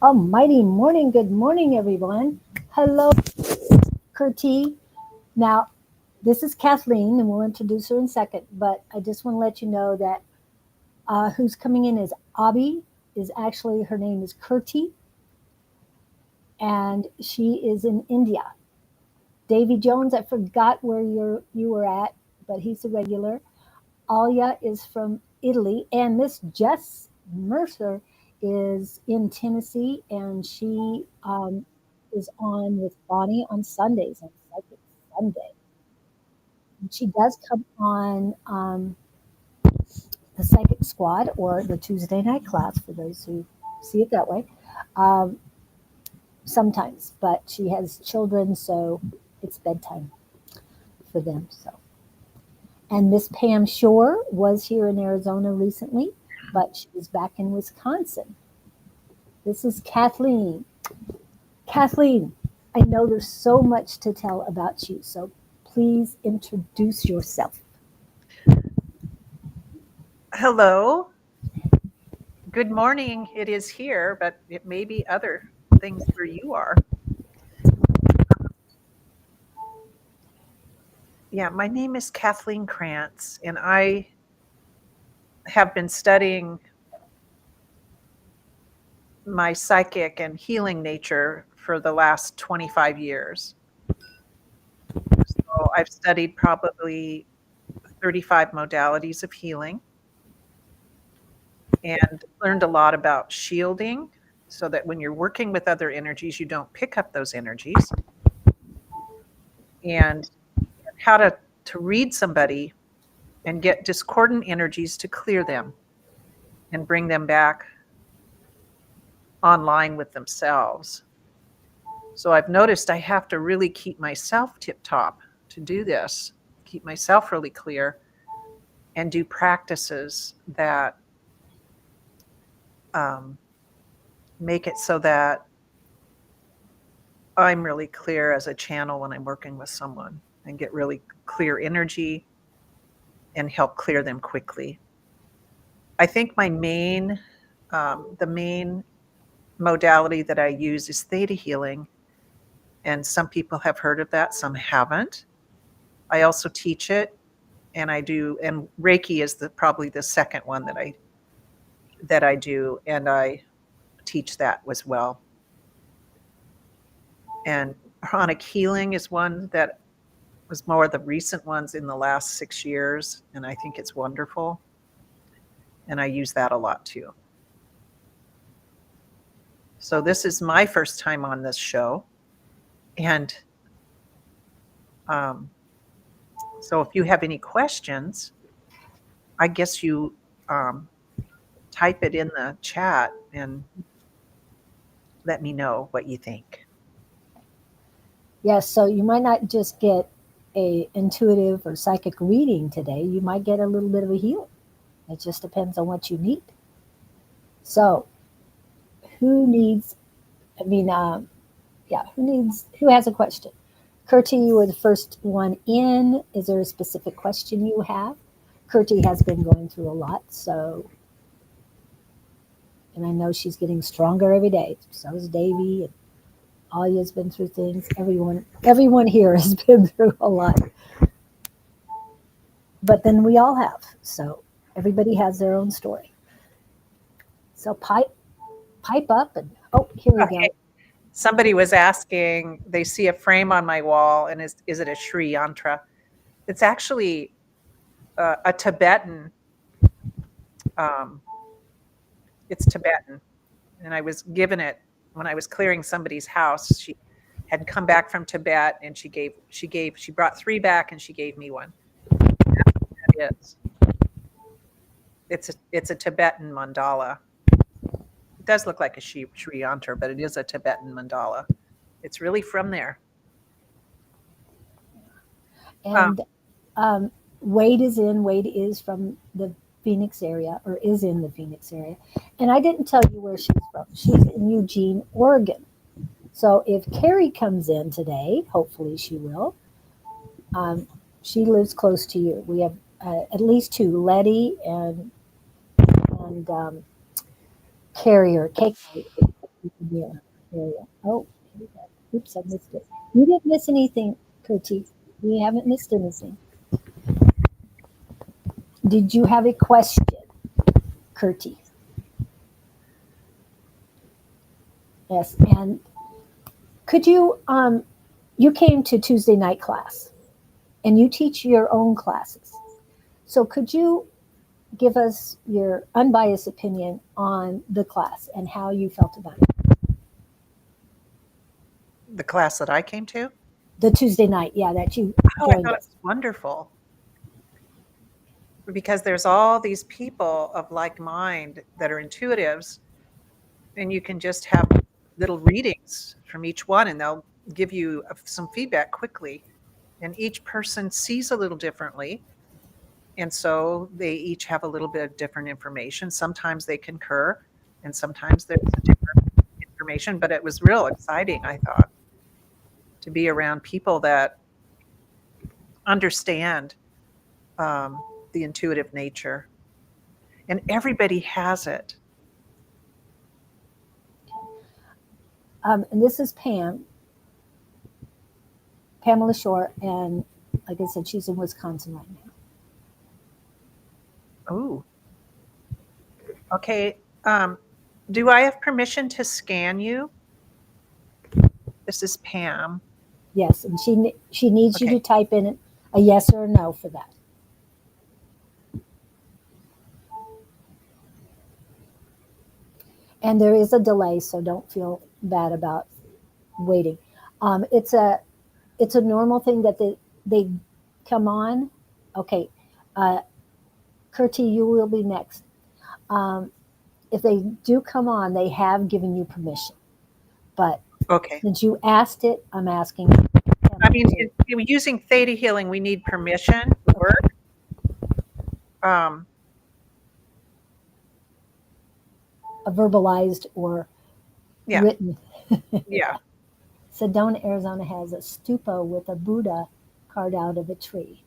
Almighty morning. Good morning, everyone. Hello, Kurti. Now, this is Kathleen, and we'll introduce her in a second. But I just want to let you know that who's coming in is Abby. Is actually her name is Kurti, and she is in India. Davy Jones, I forgot where you were at, but he's a regular. Alia is from Italy, and Miss Jess Mercer is in Tennessee, and she is on with Bonnie on Sundays on Psychic Sunday. And she does come on the Psychic Squad or the Tuesday night class for those who see it that way. Um, Sometimes, but she has children, so it's bedtime for them. So. And Miss Pam Shore was here in Arizona recently, but she was back in Wisconsin. This is Kathleen. Kathleen, I know there's so much to tell about you, so please introduce yourself. Hello. Good morning. It is here, but it may be other things where you are. Yeah, my name is Kathleen Krantz, and I have been studying my psychic and healing nature for the last 25 years. So I've studied probably 35 modalities of healing and learned a lot about shielding so that when you're working with other energies, you don't pick up those energies, and how to read somebody and get discordant energies to clear them and bring them back online with themselves. So I've noticed I have to really keep myself tip top to do this, keep myself really clear, and do practices that um, make it so that I'm really clear as a channel when I'm working with someone and get really clear energy and help clear them quickly. I think the main modality that I use is theta healing. And some people have heard of that, some haven't. I also teach it, and I do, and Reiki is probably the second one that I do, and I teach that as well. And chronic healing is one that was more of the recent ones in the last 6 years, and I think it's wonderful. And I use that a lot too. So this is my first time on this show, and um, so if you have any questions, I guess you type it in the chat and let me know what you think. Yes, so you might not just get a intuitive or psychic reading today. You might get a little bit of a healing. It just depends on what you need. So, who needs? I mean, yeah, who has a question? Kurti, you were the first one in. Is there a specific question you have? Kurti has been going through a lot, so, and I know she's getting stronger every day. So is Davy, and Alia's been through things. Everyone here has been through a lot. But then we all have. So everybody has their own story. So pipe up and here we go. Okay. Somebody was asking, they see a frame on my wall, and is it a Sri Yantra? It's actually a Tibetan. Um, it's Tibetan, and I was given it when I was clearing somebody's house. She had come back from Tibet, and she brought 3 back, and she gave me one. That is. It's a Tibetan mandala. It does look like a Sri Yantra, but it is a Tibetan mandala. It's really from there. And Wade is in. Wade is from the Phoenix area, or is in the Phoenix area. And I didn't tell you where she's from. She's in Eugene, Oregon. So if Carrie comes in today, hopefully she will. Um, she lives close to you. We have at least 2, Letty and Carrie or KK. Yeah. Area. Oh, here we go. Oops, I missed it. You didn't miss anything, Kurti. You haven't missed anything. Did you have a question, Kurti? Yes. And could you you came to Tuesday night class and you teach your own classes. So could you give us your unbiased opinion on the class and how you felt about it? The class that I came to, The Tuesday night, yeah, that you oh, I joined thought it us. was wonderful because there's all these people of like mind that are intuitives, and you can just have little readings from each one, and they'll give you some feedback quickly. And each person sees a little differently. And so they each have a little bit of different information. Sometimes they concur, and sometimes there's a different information. But it was real exciting, I thought, to be around people that understand um, the intuitive nature. And everybody has it. And this is Pam, Pamela Shore, and like I said, she's in Wisconsin right now. Oh, okay. Do I have permission to scan you? This is Pam. Yes, and she needs you to Okay. type in a yes or a no for that. And there is a delay, so don't feel bad about waiting. Um, it's a it's a normal thing that they come on. Okay, uh, Kurti, you will be next. Um, if they do come on, they have given you permission. But Okay. since you asked it, I'm asking I Pamela mean, to using theta healing, we need permission to work. Um, a verbalized or yeah, written. yeah. Sedona, Arizona has a stupa with a Buddha carved out of a tree.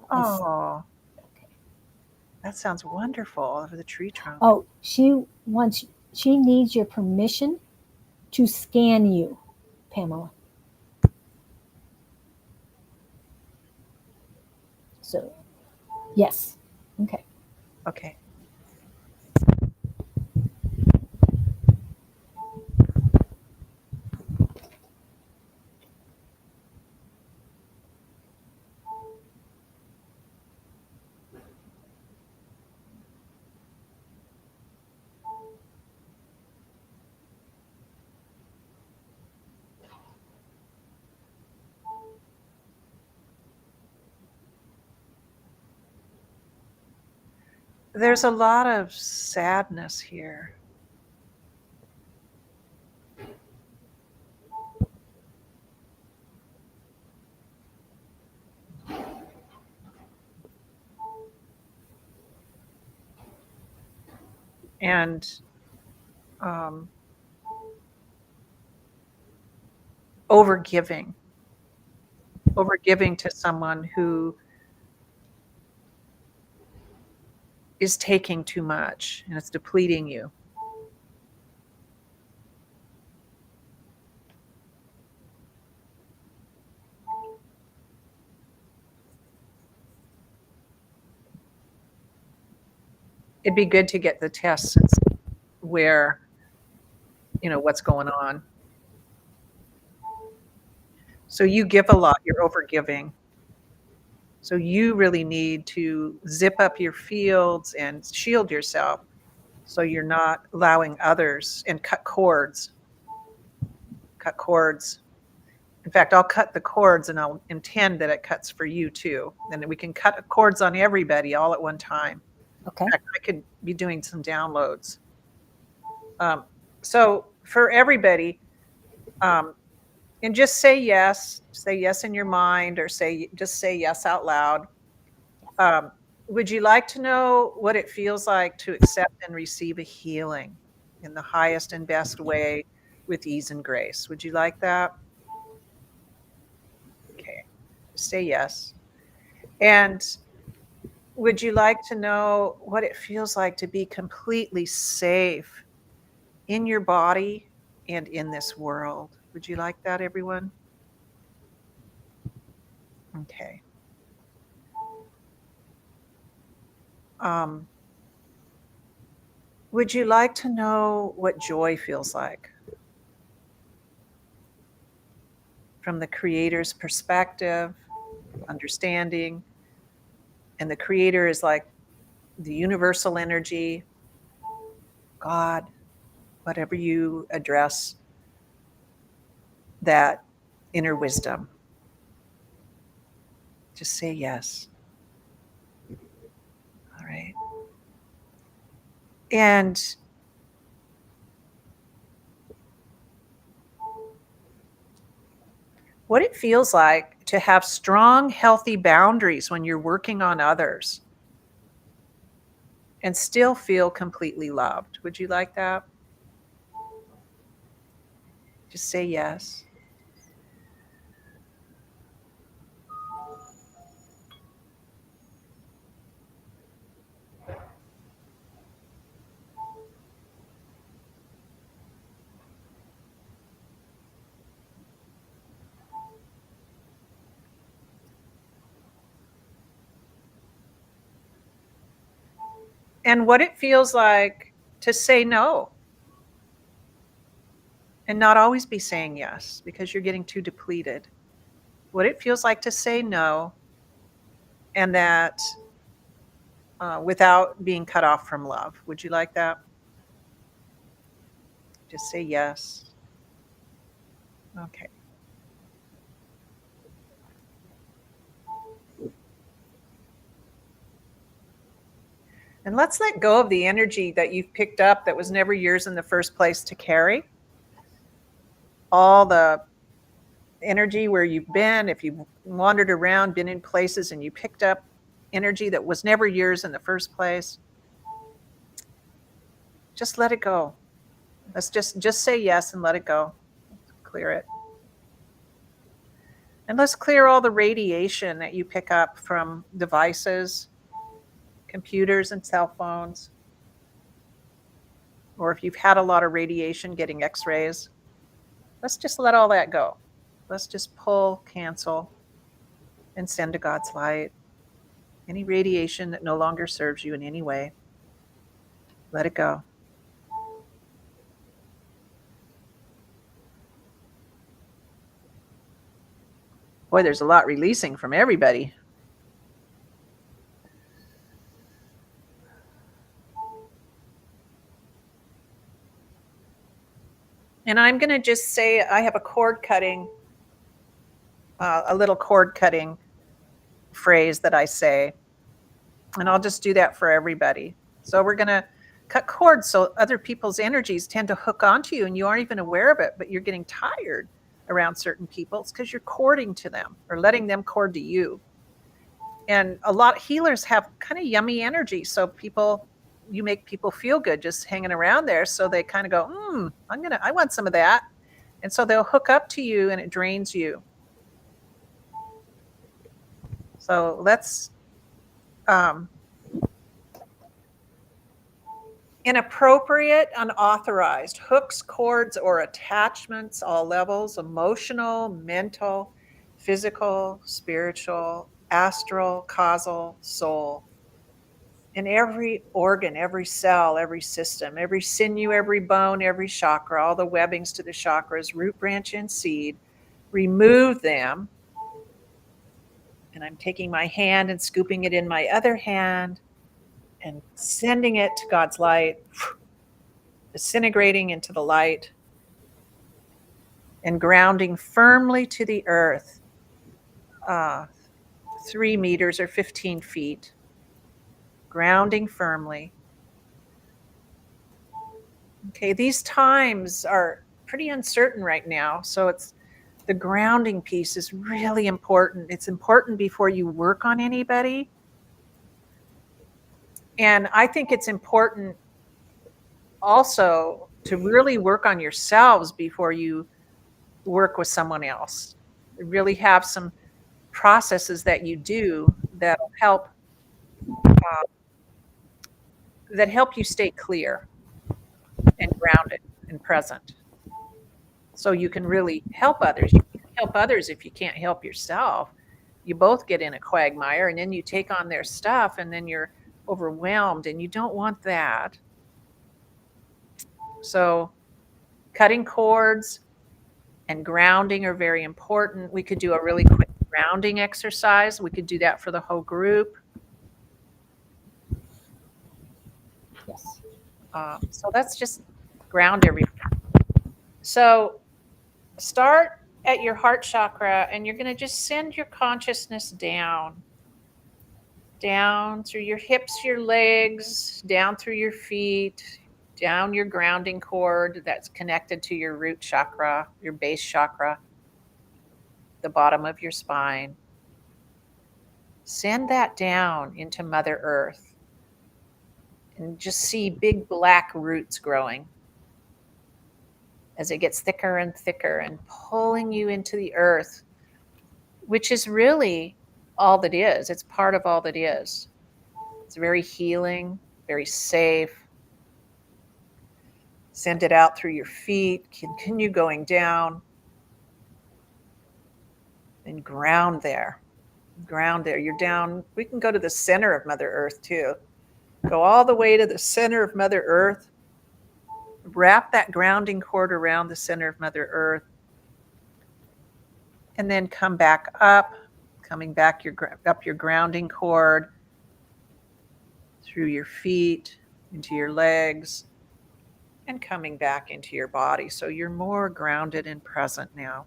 Oh, that sounds wonderful over the tree trunk. Oh, she needs your permission to scan you, Pamela. So yes. Okay. Okay. There's a lot of sadness here. And um, overgiving, overgiving to someone who is taking too much and it's depleting you. It'd be good to get the tests and see where, what's going on. So you give a lot, you're overgiving. So you really need to zip up your fields and shield yourself so you're not allowing others, and cut cords. Cut cords. In fact, I'll cut the cords and I'll intend that it cuts for you too. And we can cut cords on everybody all at one time. Okay. In fact, I could be doing some downloads. So for everybody, um, and just say yes in your mind, or just say yes out loud. Um, would you like to know what it feels like to accept and receive a healing in the highest and best way with ease and grace? Would you like that? Okay, say yes. And would you like to know what it feels like to be completely safe in your body and in this world. Would you like that, everyone? Okay. Would you like to know what joy feels like? From the Creator's perspective, understanding, and the Creator is like the universal energy, God, whatever you address, that inner wisdom. Just say yes. All right. And what it feels like to have strong, healthy boundaries when you're working on others and still feel completely loved. Would you like that? Just say yes. And what it feels like to say no and not always be saying yes because you're getting too depleted. What it feels like to say no, and that without being cut off from love. Would you like that? Just say yes. Okay. And let's let go of the energy that you've picked up that was never yours in the first place to carry. All the energy where you've been, if you've wandered around, been in places, and you picked up energy that was never yours in the first place, just let it go. Let's just say yes and let it go. Clear it. And let's clear all the radiation that you pick up from devices, computers and cell phones, or if you've had a lot of radiation getting x-rays, let's just let all that go. Let's just pull, cancel, and send to God's light any radiation that no longer serves you in any way. Let it go. Boy, there's a lot releasing from everybody. And I'm going to just say I have a little cord cutting phrase that I say. And I'll just do that for everybody. So we're going to cut cords so other people's energies tend to hook onto you and you aren't even aware of it, but you're getting tired around certain people. It's because you're cording to them or letting them cord to you. And a lot of healers have kind of yummy energy. So you make people feel good just hanging around there. So they kind of go, I want some of that. And so they'll hook up to you and it drains you. So let's, inappropriate, unauthorized hooks, cords, or attachments, all levels, emotional, mental, physical, spiritual, astral, causal, soul. In every organ, every cell, every system, every sinew, every bone, every chakra, all the webbings to the chakras, root, branch, and seed, remove them. And I'm taking my hand and scooping it in my other hand and sending it to God's light, disintegrating into the light and grounding firmly to the earth, 3 meters or 15 feet, grounding firmly. Okay, these times are pretty uncertain right now, so the grounding piece is really important. It's important before you work on anybody. And I think it's important also to really work on yourselves before you work with someone else. Really have some processes that you do that help you stay clear and grounded. and present. So you can really help others. You can't help others if you can't help yourself. You both get in a quagmire, and then you take on their stuff, and then you're overwhelmed, and you don't want that. So cutting cords and grounding are very important. We could do a really quick grounding exercise. We could do that for the whole group. Yes. So that's just ground everything. So start at your heart chakra, and you're going to just send your consciousness down through your hips, your legs, down through your feet, down your grounding cord that's connected to your root chakra, your base chakra, the bottom of your spine. Send that down into Mother Earth and just see big black roots growing as it gets thicker and thicker and pulling you into the earth, which is really all that is. It's part of all that is. It's very healing, very safe. Send it out through your feet, continue going down, and ground there. Ground there. You're down. We can go to the center of Mother Earth too. Go all the way to the center of Mother Earth. Wrap that grounding cord around the center of Mother Earth. And then come back up, coming back up your grounding cord, through your feet, into your legs, and coming back into your body. So you're more grounded and present now.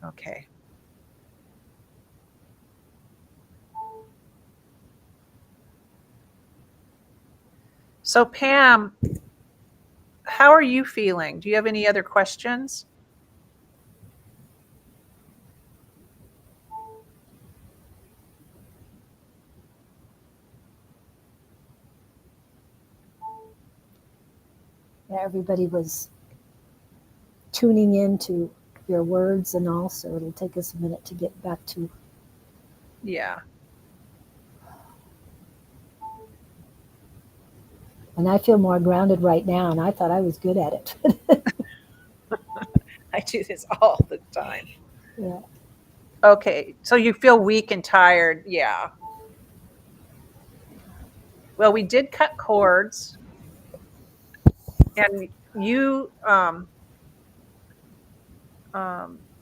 Okay. So Pam, how are you feeling? Do you have any other questions? Yeah, everybody was tuning into your words and all, so it'll take us a minute to get back to. Yeah. And I feel more grounded right now, and I thought I was good at it. I do this all the time. Yeah. Okay, so you feel weak and tired. Yeah. Well, we did cut cords, and you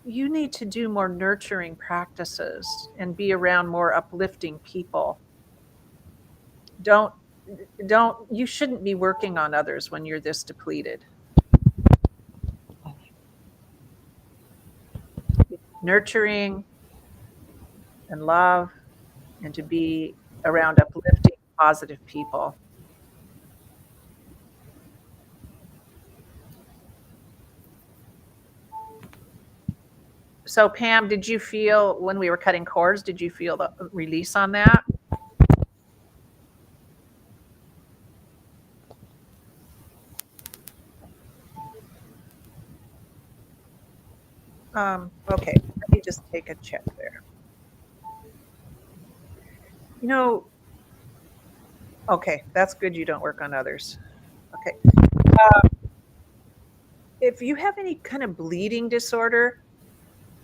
need to do more nurturing practices and be around more uplifting people. You shouldn't be working on others when you're this depleted. Nurturing and love, and to be around uplifting, positive people. So Pam, did you feel when we were cutting cords, did you feel the release on that? Okay, let me just take a check there. Okay, that's good you don't work on others. Okay. If you have any kind of bleeding disorder,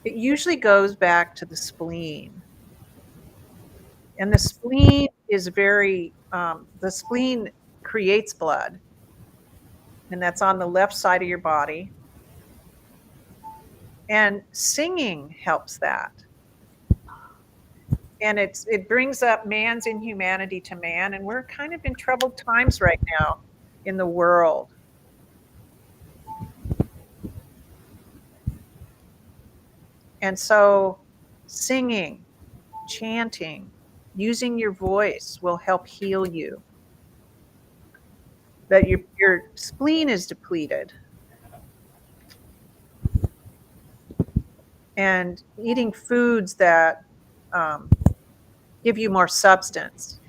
it usually goes back to the spleen. And the spleen is the spleen creates blood. And that's on the left side of your body. And singing helps that. And it brings up man's inhumanity to man. And we're kind of in troubled times right now in the world. And so singing, chanting, using your voice will help heal you. That your spleen is depleted. And eating foods that give you more substance,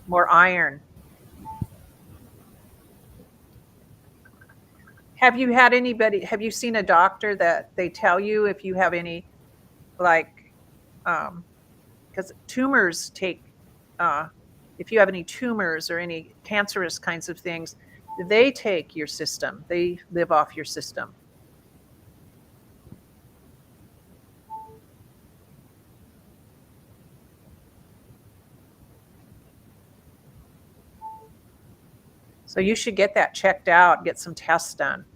more iron. Have you seen a doctor that they tell you if you have any, because tumors if you have any tumors or any cancerous kinds of things, They take your system. They live off your system. So you should get that checked out, get some tests done.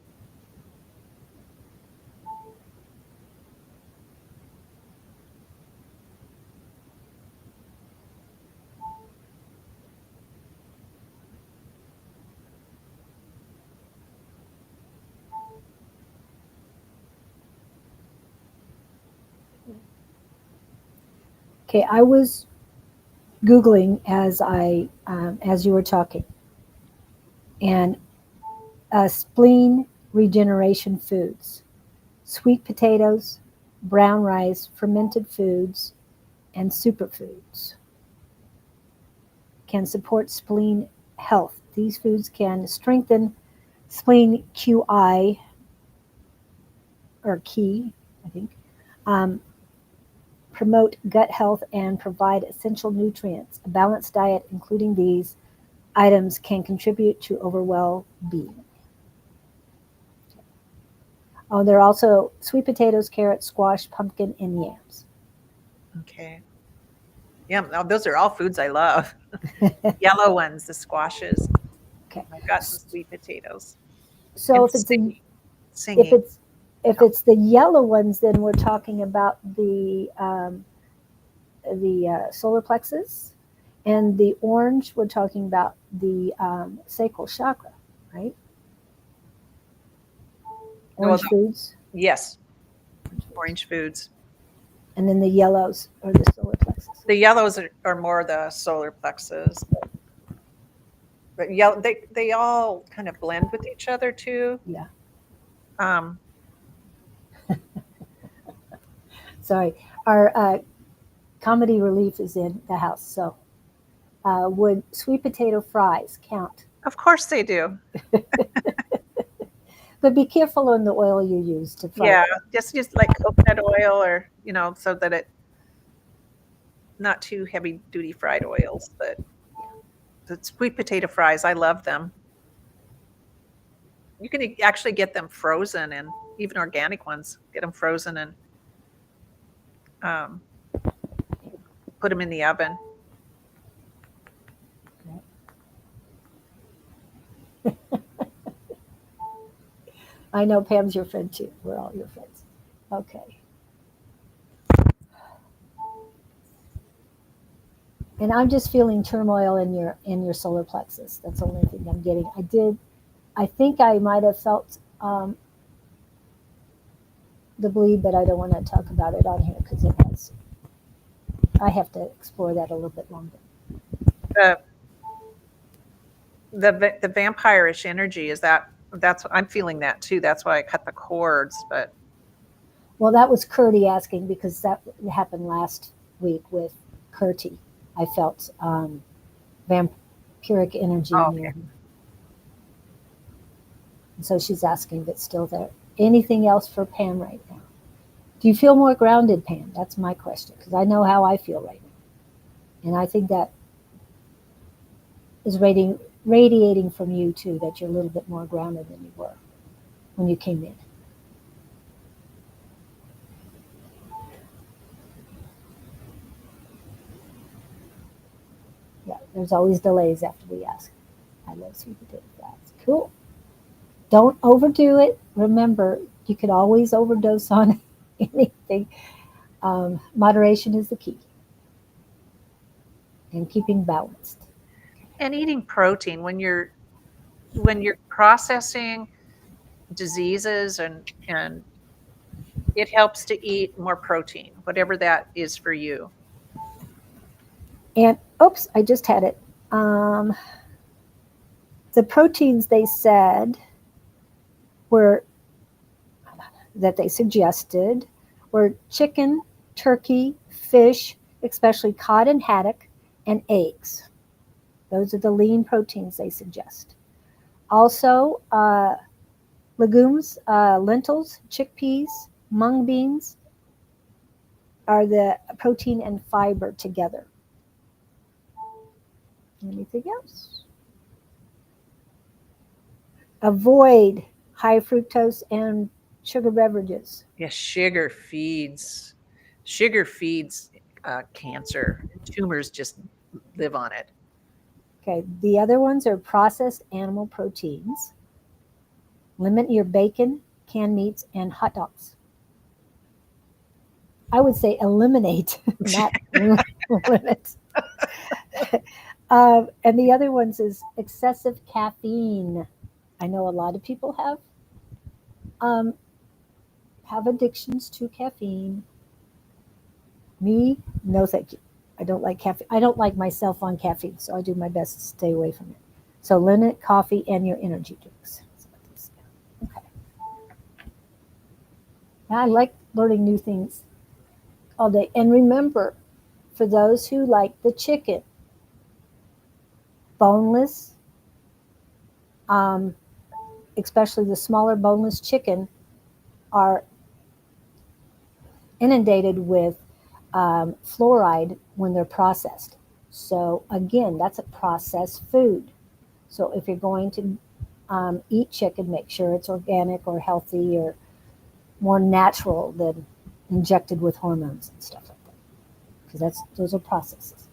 Okay, I was Googling as you were talking, and spleen regeneration foods, sweet potatoes, brown rice, fermented foods, and superfoods can support spleen health. These foods can strengthen spleen QI or key, I think, um, promote gut health, and provide essential nutrients. A balanced diet, including these items, can contribute to overall being. Oh, there are also sweet potatoes, carrots, squash, pumpkin, and yams. Okay. Yeah, no, those are all foods I love. Yellow ones, the squashes. Okay. I've got some sweet potatoes. So And if it's a, if singing. it's if it's the yellow ones, then we're talking about the solar plexus, and the orange we're talking about the sacral chakra, right? Well, Orange foods, yes, orange foods. and then the yellows are the solar plexus. The yellows are more the solar plexus. But yellow, they all kind of blend with each other too. Yeah. Um, Sorry, our comedy relief is in the house. So, would sweet potato fries count? of course they do. But be careful on the oil you use to fry Yeah, them. just use like coconut oil or, so that it not too heavy duty fried oils, but the sweet potato fries, I love them. You can actually get them frozen, and even organic ones, get them frozen and um, put them in the oven. I know Pam's your friend too. We're all your friends. Okay. And I'm just feeling turmoil in your solar plexus. That's the only thing I'm getting. I think I might have felt the bleed, but I don't want to talk about it on here because I have to explore that a little bit longer. The the vampirish energy that's I'm feeling that too. That's why I cut the cords. But Well, that was Curdy asking because that happened last week with Curty. I felt vampiric energy oh, in okay. you. And so she's asking if it's still there. Anything else for Pam right now? Do you feel more grounded, Pam? That's my question because I know how I feel right now. And I think that is radiating from you too, that you're a little bit more grounded than you were when you came in. Yeah, there's always delays after we ask. I love sweet potato fries. Cool. Don't overdo it. Remember, you could always overdose on anything. Moderation is the key, and keeping balanced. And eating protein when you're processing diseases, and it helps to eat more protein, whatever that is for you. And oops, I just had it. The proteins they said were that they suggested were chicken, turkey, fish, especially cod and haddock, and eggs. Those are the lean proteins they suggest. Also, legumes, lentils, chickpeas, mung beans are the protein and fiber together. Anything else? Avoid high fructose and sugar beverages. Yeah, sugar feeds cancer. Tumors just live on it. Okay, the other ones are processed animal proteins. Limit your bacon, canned meats, and hot dogs. I would say eliminate, not limit. And the other ones is excessive caffeine. I know a lot of people um, have addictions to caffeine. Me, no thank you. I don't like caffeine. I don't like myself on caffeine, so I do my best to stay away from it. So limit coffee and your energy drinks. Okay. Now, I like learning new things all day. And remember, for those who like the chicken, boneless, um, especially the smaller boneless chicken, are inundated with fluoride when they're processed. So again, that's a processed food. So if you're going to eat chicken, make sure it's organic or healthy or more natural than injected with hormones and stuff like that. Because those are processes.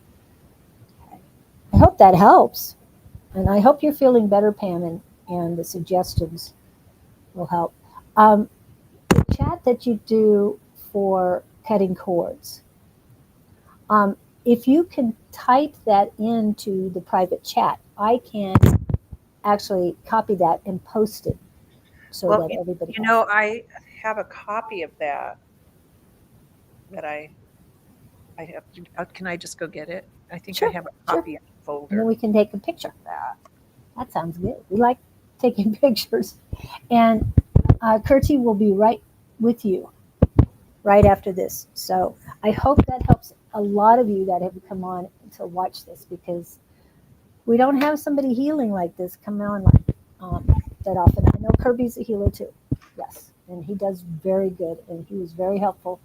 Okay. I hope that helps, and I hope you're feeling better, Pam, and the suggestions will help. The chat that you do for cutting cords, um, if you can type that into the private chat, I can actually copy that and post it so Well, that everybody you has know, it. I have a copy of that I have. Can I just go get it? I think I Sure, have a sure. copy in the And then folder we can take a picture. of that. That sounds good. We like taking pictures. And Kirsty will be right with you right after this. So I hope that helps a lot of you that have come on to watch this, because we don't have somebody healing like this come on that often. I know Kirby's a healer too. Yes. And he does very good. And he was very helpful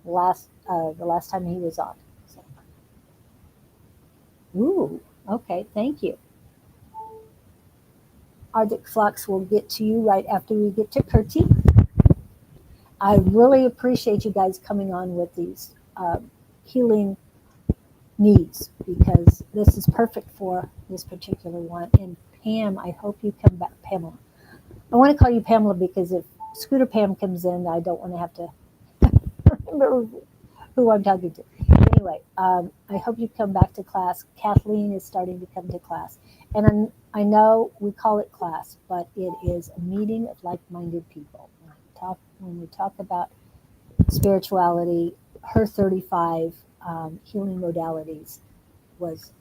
the last time he was on. So. Ooh, okay. Thank you. Arctic Flux will get to you right after we get to Kirsty. I really appreciate you guys coming on with these healing needs, because this is perfect for this particular one. And Pam, I hope you come back. Pamela. I want to call you Pamela because if Scooter Pam comes in, I don't want to have to remember who I'm talking to. Anyway, I hope you come back to class. Kathleen is starting to come to class. And I know we call it class, but it is a meeting of like-minded people. When we talk about spirituality, her 35 healing modalities was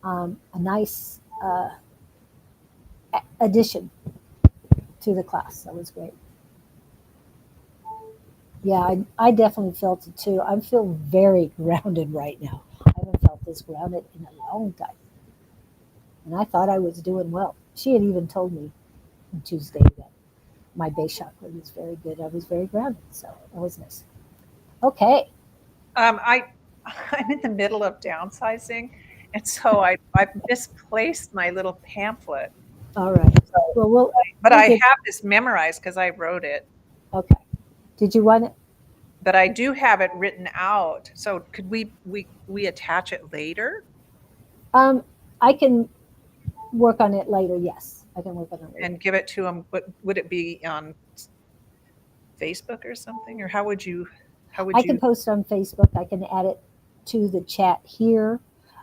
a nice addition to the class. That was great. Yeah, I definitely felt it too. I feel very grounded right now. I haven't felt this grounded in a long time. And I thought I was doing well. She had even told me on Tuesday that my base chakra was very good. I was very grounded. So that was nice. Okay. I I'm in the middle of downsizing, and so I've misplaced my little pamphlet. All right. So, Well, but we'll I get. have this memorized because I wrote it. Okay. Did you want it? But I do have it written out. So could we attach it later Um, I can work on it later. Yes, I can work on it later. and give it to them? But would it be on Facebook or something, or how would you? How would I can you? post it on Facebook. I can add it to the chat here.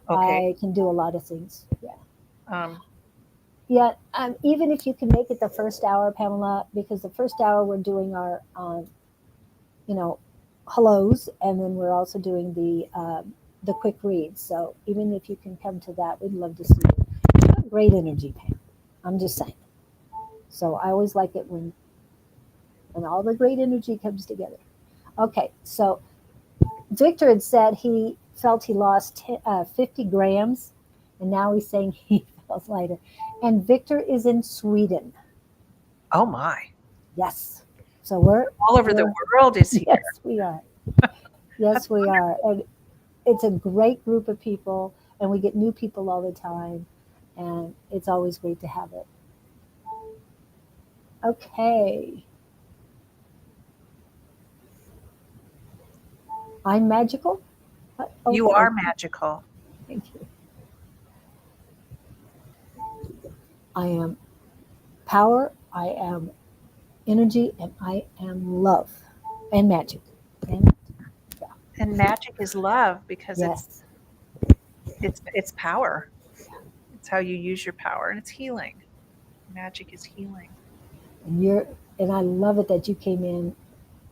Okay. I can do a lot of things. Yeah. Um, Yeah. Even if you can make it the first hour, Pamela, because the first hour we're doing our, you know, hellos, and then we're also doing the quick reads. So even if you can come to that, we'd love to see you. You have great energy, Pam. I'm just saying. So I always like it when all the great energy comes together. Okay, so Victor had said he felt he lost 50 grams, and now he's saying he feels lighter. And Victor is in Sweden. oh my! Yes. So we're All over the we're world is here. yes, we are. That's Yes, we are. And it's a great group of people, and we get new people all the time, and it's always great to have it. Okay. I'm magical? You Okay. are magical. Thank you. I am power, I am energy, and I am love and magic. And yeah, And magic is love because yes. it's power. It's how you use your power, and it's healing. Magic is healing. And and I love it that you came in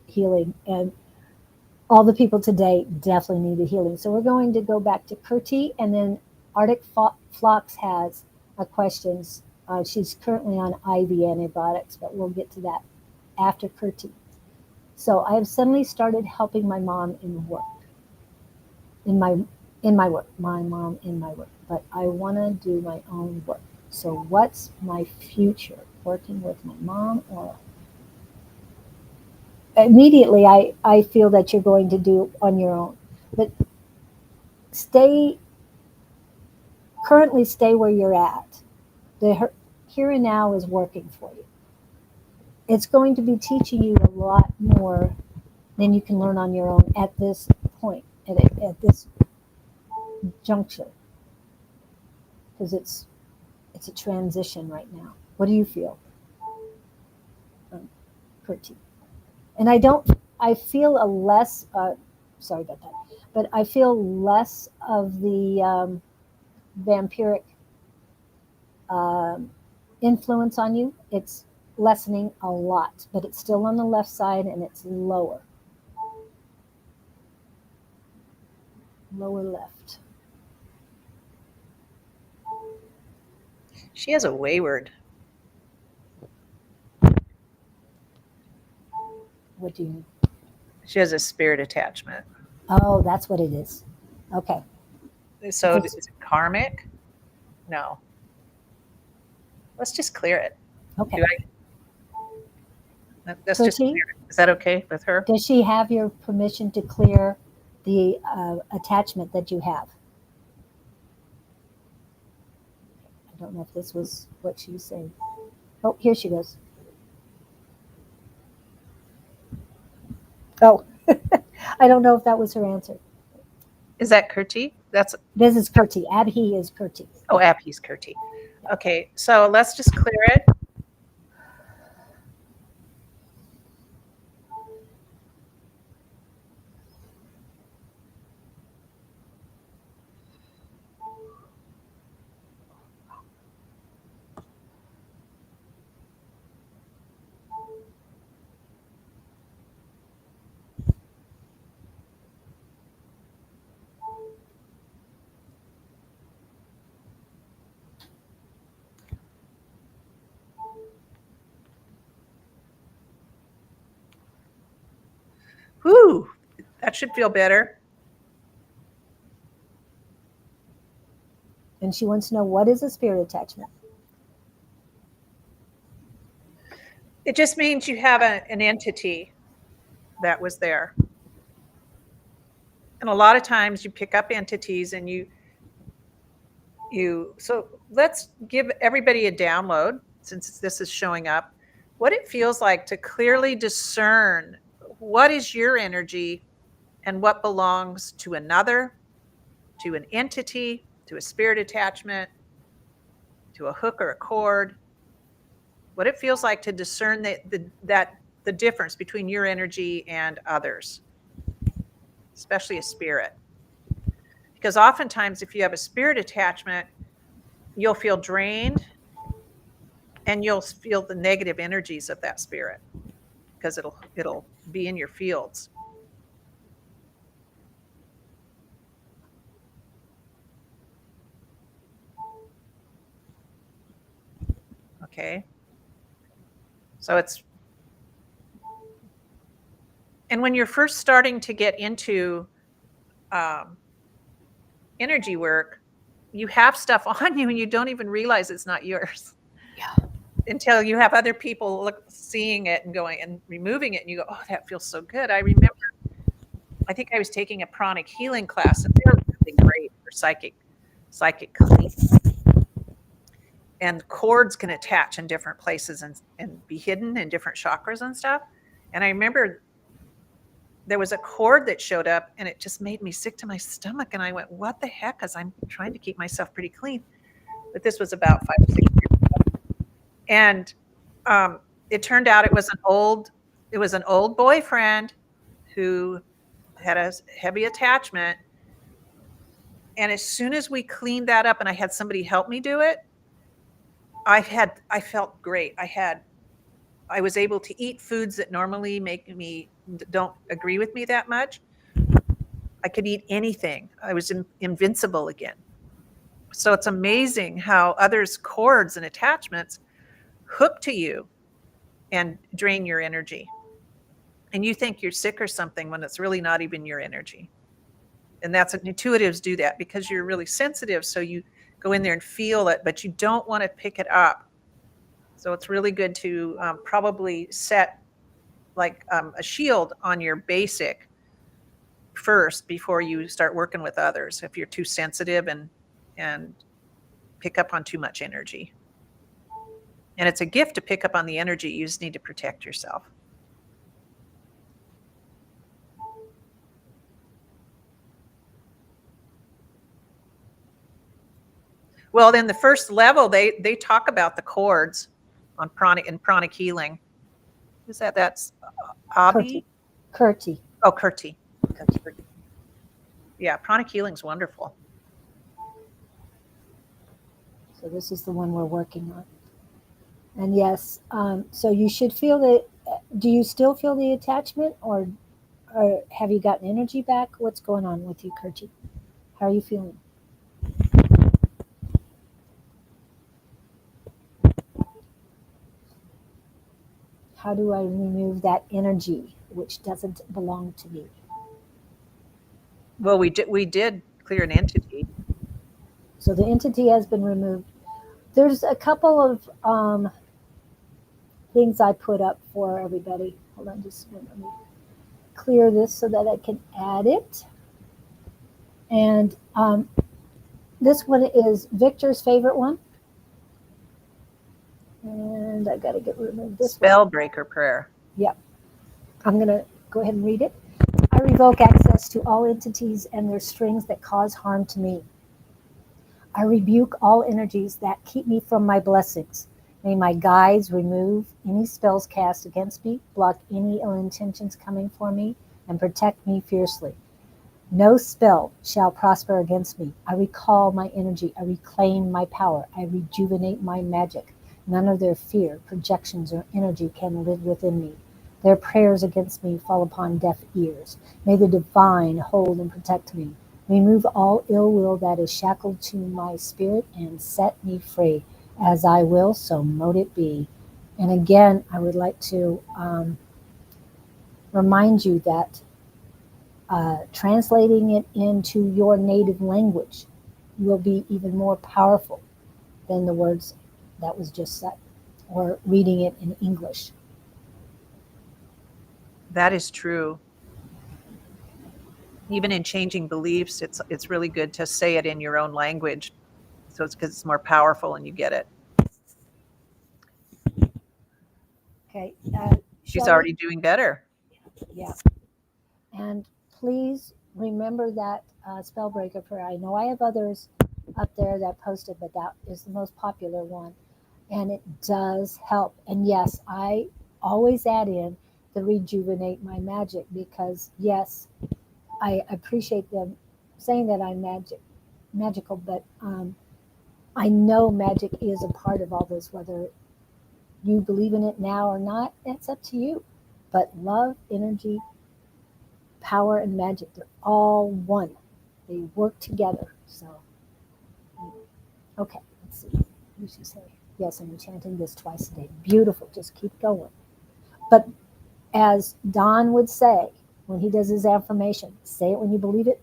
healing, and all the people today definitely needed healing. So we're going to go back to Kurti, and then Arctic Phlox has a questions. She's currently on IV antibiotics, but we'll get to that after Kurti. So I have suddenly started helping my mom in work, in my work, my mom in my work. But I want to do my own work. So what's my future? Working with my mom, or immediately I feel that you're going to do on your own. But stay currently stay where you're at. The here and now is working for you. It's going to be teaching you a lot more than you can learn on your own at this point, at this juncture, because it's a transition right now. What do you feel, Kurti? And I feel a less, sorry about that, but I feel less of the vampiric um, influence on you. It's lessening a lot, but it's still on the left side and it's lower left. She has a wayward. What do you? She has a spirit attachment. Oh, that's what it is. Okay. So is It's, it karmic? No. Let's just clear it. okay. Do let's just Kurti, clear it. Is that okay with her? does she have your permission to clear the attachment that you have? I don't know if this was what she was saying. Oh, here she goes. Oh, I don't know if that was her answer. Is that Kurti? That's This is Kurti. Abhi is Kurti. oh, Appy's Kurti. Okay, so let's just clear it. Whew, that should feel better. And she wants to know, what is a spirit attachment? It just means you have an entity that was there. And a lot of times you pick up entities and so let's give everybody a download since this is showing up, what it feels like to clearly discern what is your energy and what belongs to another, to an entity, to a spirit attachment, to a hook or a cord. What it feels like to discern the difference between your energy and others, especially a spirit. Because oftentimes if you have a spirit attachment, you'll feel drained and you'll feel the negative energies of that spirit because it'll be in your fields. Okay. So and when you're first starting to get into um, energy work, you have stuff on you and you don't even realize it's not yours. Yeah. Until you have other people seeing it and going and removing it, and you go, "Oh, that feels so good." I remember, I think I was taking a pranic healing class, and they're really great for psychic cleaning. and cords can attach in different places and be hidden in different chakras and stuff. And I remember there was a cord that showed up and it just made me sick to my stomach. And I went, what the heck? Because I'm trying to keep myself pretty clean. But this was about 5 or 6 years ago. And it turned out it was an old boyfriend who had a heavy attachment. And as soon as we cleaned that up and I had somebody help me do it, I felt great. I was able to eat foods that normally don't agree with me that much. I could eat anything. I was invincible again. So it's amazing how others' cords and attachments hook to you and drain your energy. And you think you're sick or something when it's really not even your energy. And that's what intuitives do, that because you're really sensitive. So you go in there and feel it, but you don't want to pick it up. So it's really good to probably set like a shield on your basic first before you start working with others if you're too sensitive and pick up on too much energy. And it's a gift to pick up on the energy. You just need to protect yourself. Well, then the first level, they talk about the cords on pranic healing. Who's that? That's Abhi? Kurti. Oh, Kurti. Yeah, pranic healing's wonderful. So this is the one we're working on. And yes, so you should feel the, do you still feel the attachment, or have you gotten energy back? What's going on with you, Kurti? How are you feeling? How do I remove that energy which doesn't belong to me? Well, we did clear an entity. So the entity has been removed. There's a couple of things I put up for everybody. Hold on just a minute. Let me clear this so that I can add it. And this one is Victor's favorite one. And I got to get rid of this Spell breaker prayer. Yep. I'm going to go ahead and read it. I revoke access to all entities and their strings that cause harm to me. I rebuke all energies that keep me from my blessings. May my guides remove any spells cast against me, block any ill intentions coming for me, and protect me fiercely. No spell shall prosper against me. I recall my energy. I reclaim my power. I rejuvenate my magic. None of their fear, projections, or energy can live within me. Their prayers against me fall upon deaf ears. May the divine hold and protect me. Remove all ill will that is shackled to my spirit and set me free. As I will, so mote it be. And again, I would like to remind you that translating it into your native language will be even more powerful than the words that was just said, or reading it in English. That is true. Even in changing beliefs, it's really good to say it in your own language. So it's because it's more powerful and you get it. Okay. She's already doing better. Yeah. And please remember that Spellbreaker prayer. I know I have others up there that posted, but that is the most popular one. And it does help. And yes, I always add in the rejuvenate my magic, because yes, I appreciate them saying that I'm magical, but I know magic is a part of all this, whether you believe in it now or not, it's up to you. But love, energy, power, and magic, they're all one. They work together. So, okay, let's see. What did she say? Yes, I'm chanting this twice a day. Beautiful. Just keep going. But as Don would say when he does his affirmation, say it when you believe it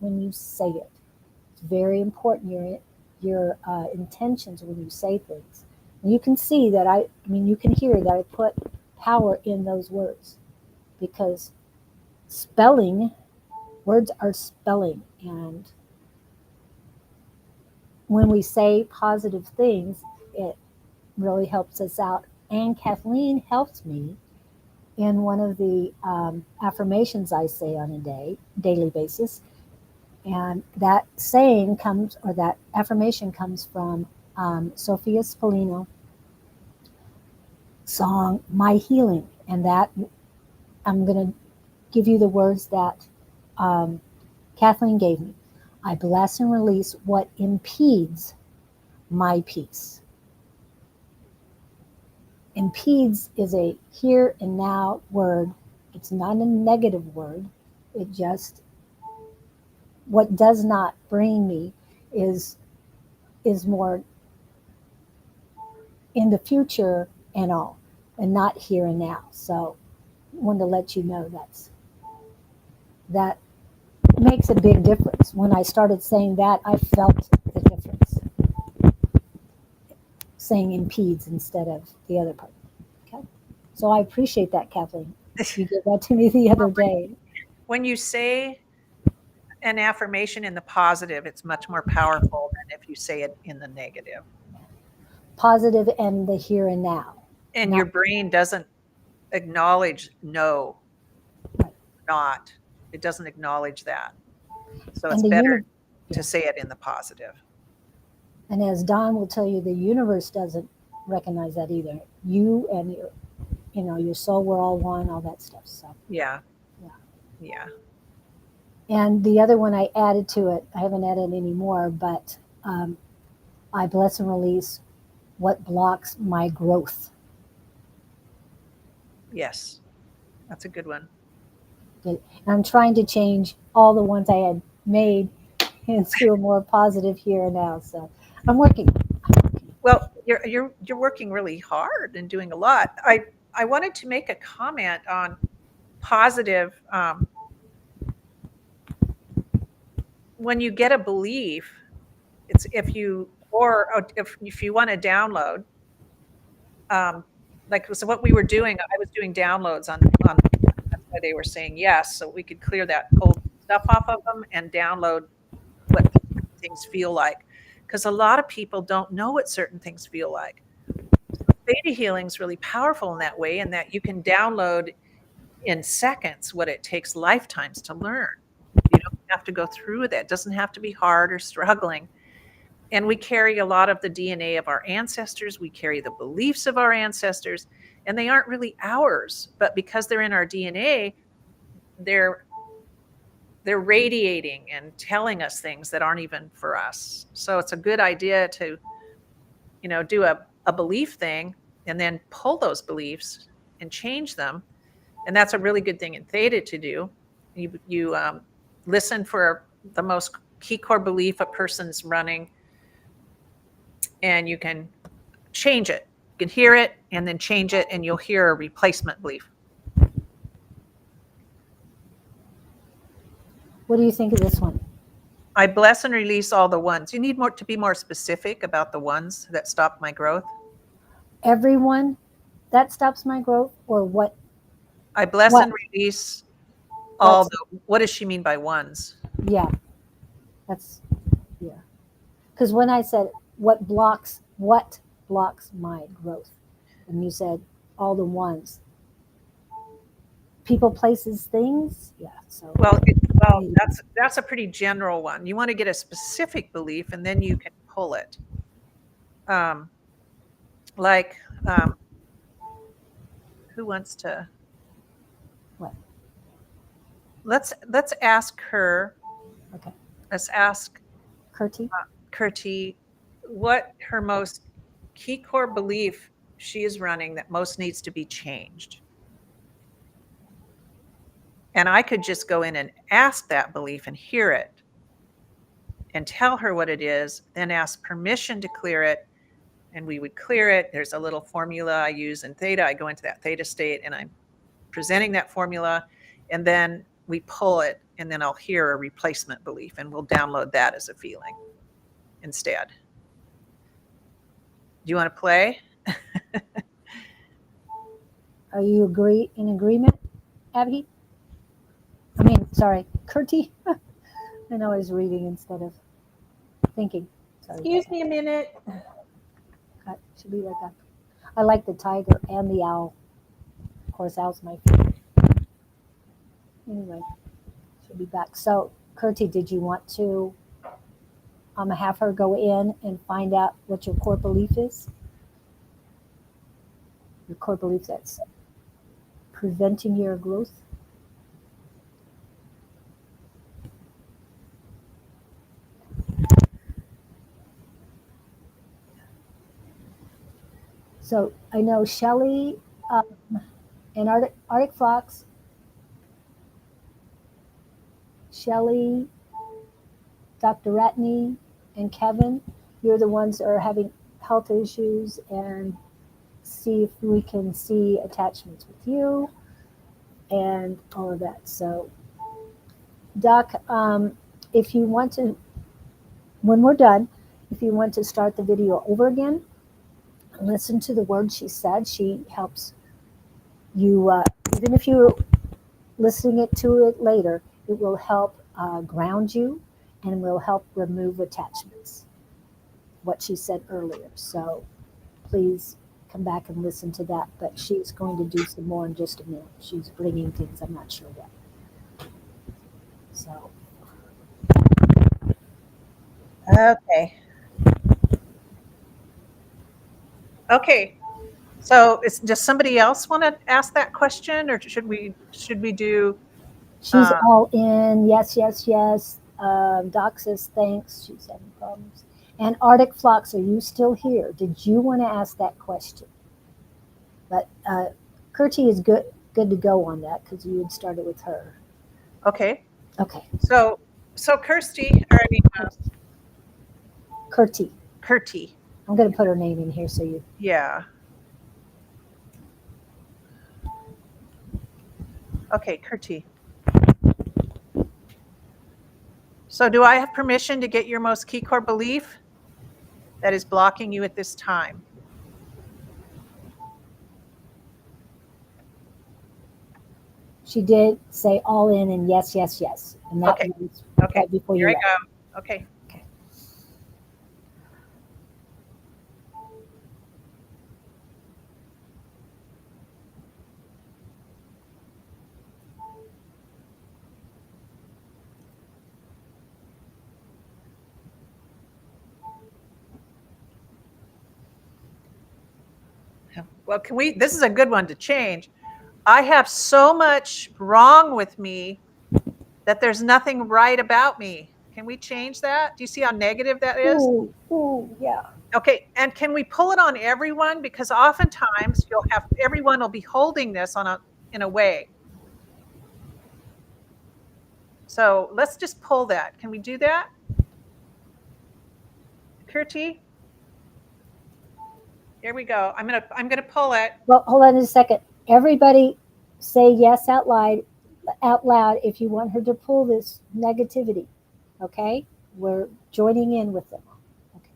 when you say it. It's very important, your intentions when you say things. And you can see that you can hear that I put power in those words, because words are spelling. And when we say positive things, really helps us out. And Kathleen helps me in one of the affirmations I say on a daily basis. And that saying comes, or that affirmation comes from Sophia Spolino song, My Healing. And that, I'm going to give you the words that um, Kathleen gave me. I bless and release what impedes my peace. Impedes is a here and now word. It's not a negative word. It just, what does not bring me is more in the future and all, and not here and now. So I wanted to let you know that makes a big difference. When I started saying that, I felt the difference. Saying impedes instead of the other part. Okay. So I appreciate that, Kathleen. You gave that to me the other day. When you say an affirmation in the positive, it's much more powerful than if you say it in the negative. Positive and the here and now. And your brain doesn't acknowledge no, Right. not. It doesn't acknowledge that. So it's And better to say it in the positive. And as Don will tell you, the universe doesn't recognize that either. You and your soul, we're all one, all that stuff. So Yeah. Yeah. Yeah. And the other one I added to it, I haven't added any more, but I bless and release what blocks my growth. Yes. That's a good one. And I'm trying to change all the ones I had made into a more positive here and now. So I'm working. Well, you're working really hard and doing a lot. I wanted to make a comment on positive. When you get a belief, it's if you want to download, like so what we were doing, I was doing downloads on. That's why they were saying yes, so we could clear that old stuff off of them and download what things feel like, because a lot of people don't know what certain things feel like. Theta healing is really powerful in that way, in that you can download in seconds what it takes lifetimes to learn. You don't have to go through that. It doesn't have to be hard or struggling. And we carry a lot of the DNA of our ancestors. We carry the beliefs of our ancestors, and they aren't really ours. But because they're in our DNA, they're radiating and telling us things that aren't even for us. So it's a good idea to, do a belief thing and then pull those beliefs and change them. And that's a really good thing in Theta to do. You listen for the most key core belief a person's running, and you can change it. You can hear it and then change it, and you'll hear a replacement belief. What do you think of this one? I bless and release all the ones. You need to be more specific about the ones that stop my growth. Everyone that stops my growth, or what? I bless What? and release all the. What does she mean by ones? Yeah, that's, yeah. Because when I said what blocks my growth, and you said all the ones, people, places, things. Yeah. So Well, that's a pretty general one. You want to get a specific belief, and then you can pull it. Like, who wants to? what? Let's ask her. Okay. Let's ask Kurti. what her most key core belief she is running that most needs to be changed. And I could just go in and ask that belief and hear it and tell her what it is, then ask permission to clear it. And we would clear it. There's a little formula I use in Theta. I go into that Theta state and I'm presenting that formula, and then we pull it, and then I'll hear a replacement belief, and we'll download that as a feeling instead. Do you want to play? Are you in agreement, Abby? I mean, sorry, Kurti. I know I was reading instead of thinking. Sorry. Excuse me a minute. Okay, should be right back. I like the tiger and the owl. Of course, owl's my favorite. Anyway, she'll be back. So, Kurti, did you want to have her go in and find out what your core belief is? Your core belief that's preventing your growth? So I know Shelley and Arctic Fox, Shelley, Dr. Ratney, and Kevin, you're the ones that are having health issues, and see if we can see attachments with you and all of that. So, Doc, if you want to, when we're done, if you want to start the video over again, listen to the words she said. She helps you, even if you're listening to it later, it will help ground you and will help remove attachments, what she said earlier. So please come back and listen to that. But she's going to do some more in just a minute. She's bringing things, I'm not sure what. So, Okay. Okay. So does somebody else want to ask that question, or should we do? she's all in. Yes, yes, yes. Doc says thanks. She's having problems. And Arctic Flocks, are you still here? Did you want to ask that question? But Kurti is good to go on that because you had started with her. Okay. Okay. So Kirsty, or I mean Kurti. Kurti. I'm going to put her name in here so you. Yeah. Okay, Kurti. So do I have permission to get your most key core belief that is blocking you at this time? She did say all in and yes, yes, yes. And that Okay. was Okay. right before Here you I left. go. Okay. Okay. Well, this is a good one to change. I have so much wrong with me that there's nothing right about me. Can we change that? Do you see how negative that is? Ooh, yeah. Okay, and can we pull it on everyone? Because oftentimes everyone will be holding this in a way. So let's just pull that. Can we do that? Kirti? Here we go. I'm gonna pull it. Well, hold on a second. Everybody say yes out loud if you want her to pull this negativity. Okay? We're joining in with them. Okay.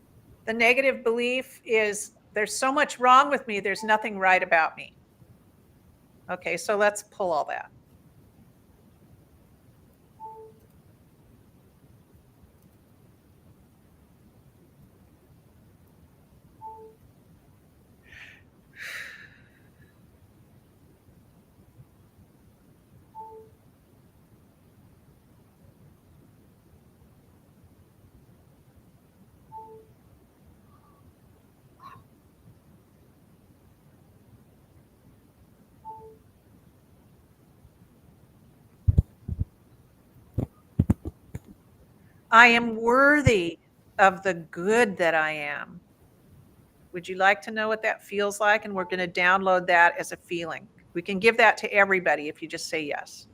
The negative belief is there's so much wrong with me, there's nothing right about me. Okay, so let's pull all that. I am worthy of the good that I am. Would you like to know what that feels like? And we're going to download that as a feeling. We can give that to everybody if you just say yes.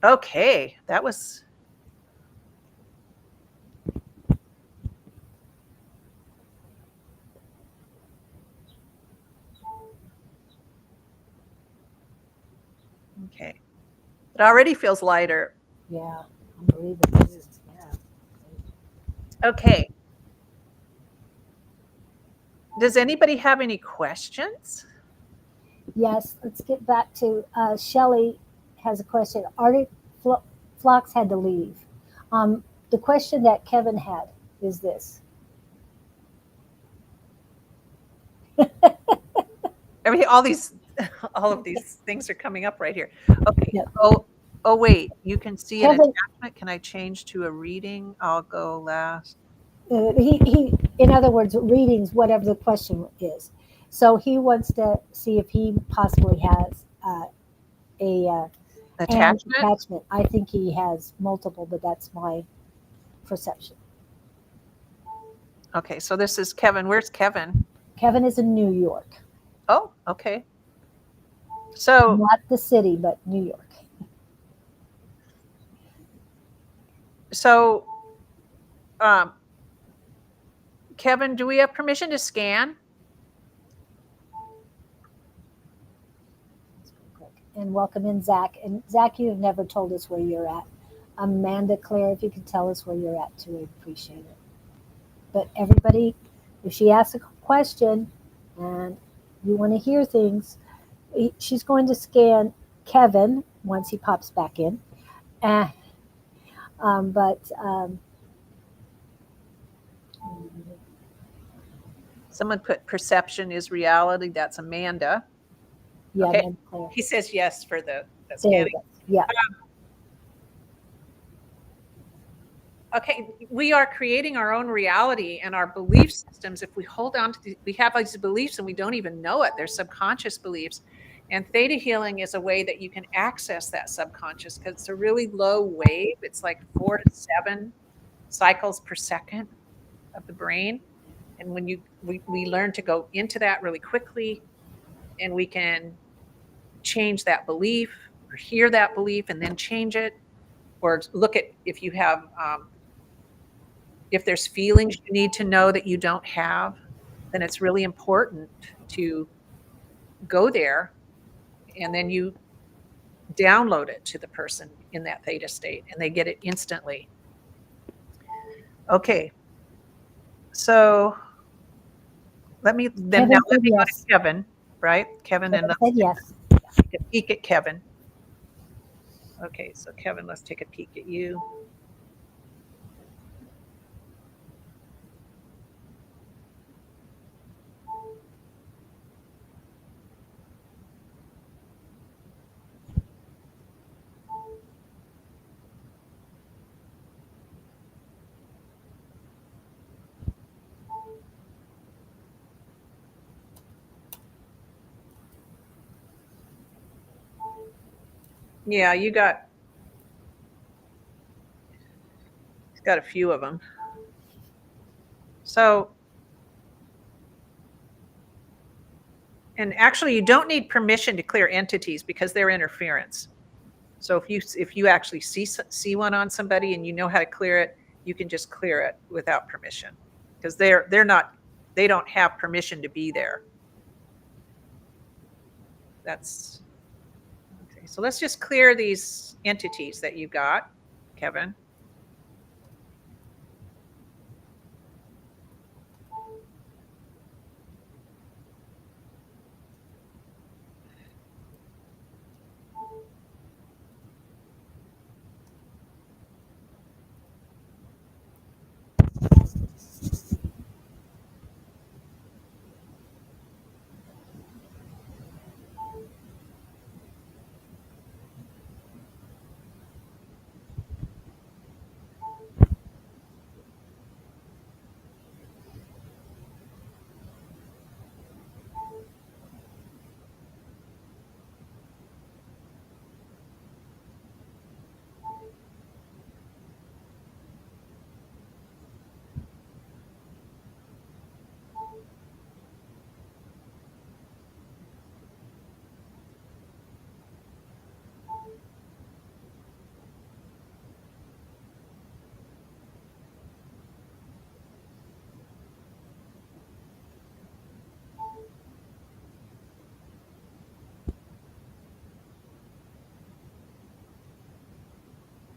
Okay, that was. Okay. It already feels lighter. Yeah, I believe it is. Yeah. Okay. Does anybody have any questions? Yes, let's get back to Shelley has a question. Arctic flocks had to leave. The question that Kevin had is this. I mean, all of these things are coming up right here. Okay. Yep. Oh, wait. You can see an Kevin, attachment. Can I change to a reading? I'll go last. in other words, readings, whatever the question is. So he wants to see if he possibly has a hand Attachment? attachment. I think he has multiple, but that's my perception. Okay. So this is Kevin. Where's Kevin? Kevin is in New York. Oh, okay. So, Not the city, but New York. so, um, Kevin, do we have permission to scan? And welcome in Zach. And Zach, you have never told us where you're at. Amanda, Claire, if you could tell us where you're at too, we'd appreciate it. But everybody, if she asks a question and you want to hear things, she's going to scan Kevin once he pops back in. Uh, but Someone put perception is reality. That's Amanda. yeah, Okay. Amanda, Claire. He says yes for the There scanning. you go. Yeah. Okay, we are creating our own reality and our belief systems. If we hold on to we have these beliefs and we don't even know it, they're subconscious beliefs. And theta healing is a way that you can access that subconscious because it's a really low wave. It's like 4 to 7 cycles per second of the brain. And when we learn to go into that really quickly, and we can change that belief or hear that belief and then change it, or look at if you have if there's feelings you need to know that you don't have, then it's really important to go there, and then you download it to the person in that theta state and they get it instantly. Okay. So let me go to Kevin, right? Kevin, and said yes. Take a peek at Kevin. Okay, so Kevin, let's take a peek at you. Yeah, he's got a few of them. So, and actually you don't need permission to clear entities because they're interference. So if you actually see one on somebody and you know how to clear it, you can just clear it without permission because they don't have permission to be there. That's okay. So let's just clear these entities that you got, Kevin.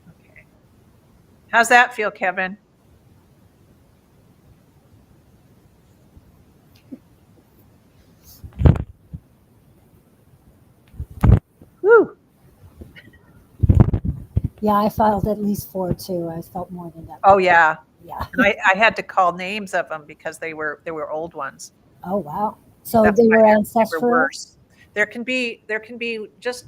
Okay. How's that feel, Kevin? Woo. Yeah, I filed at least 4 too. I felt more than that. Oh yeah. Yeah. And I had to call names of them because they were old ones. Oh wow. So That's they why were they were ancestral. worse. There can be just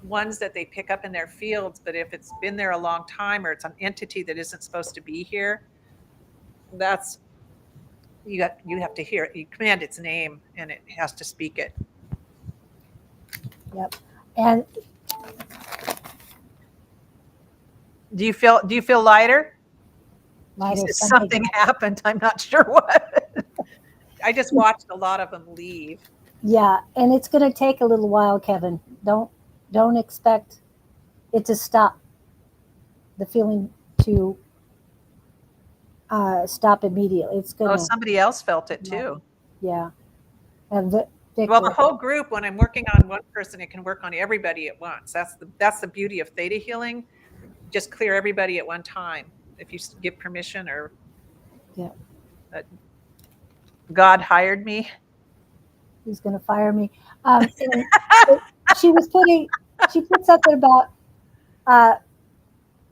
ones that they pick up in their fields, but if it's been there a long time or it's an entity that isn't supposed to be here, that's you have to hear it. You command its name and it has to speak it. Yep. And Do you feel lighter? lighter Something happened. I'm not sure what. I just watched a lot of them leave. Yeah, and it's going to take a little while, Kevin. Don't expect it to stop. The feeling to stop immediately. It's going Oh, to. somebody else felt it too. Yeah. And Well, the whole group, when I'm working on one person, it can work on everybody at once. That's the beauty of theta healing. Just clear everybody at one time if you give permission. Or yeah, God hired me. He's going to fire me. She put something about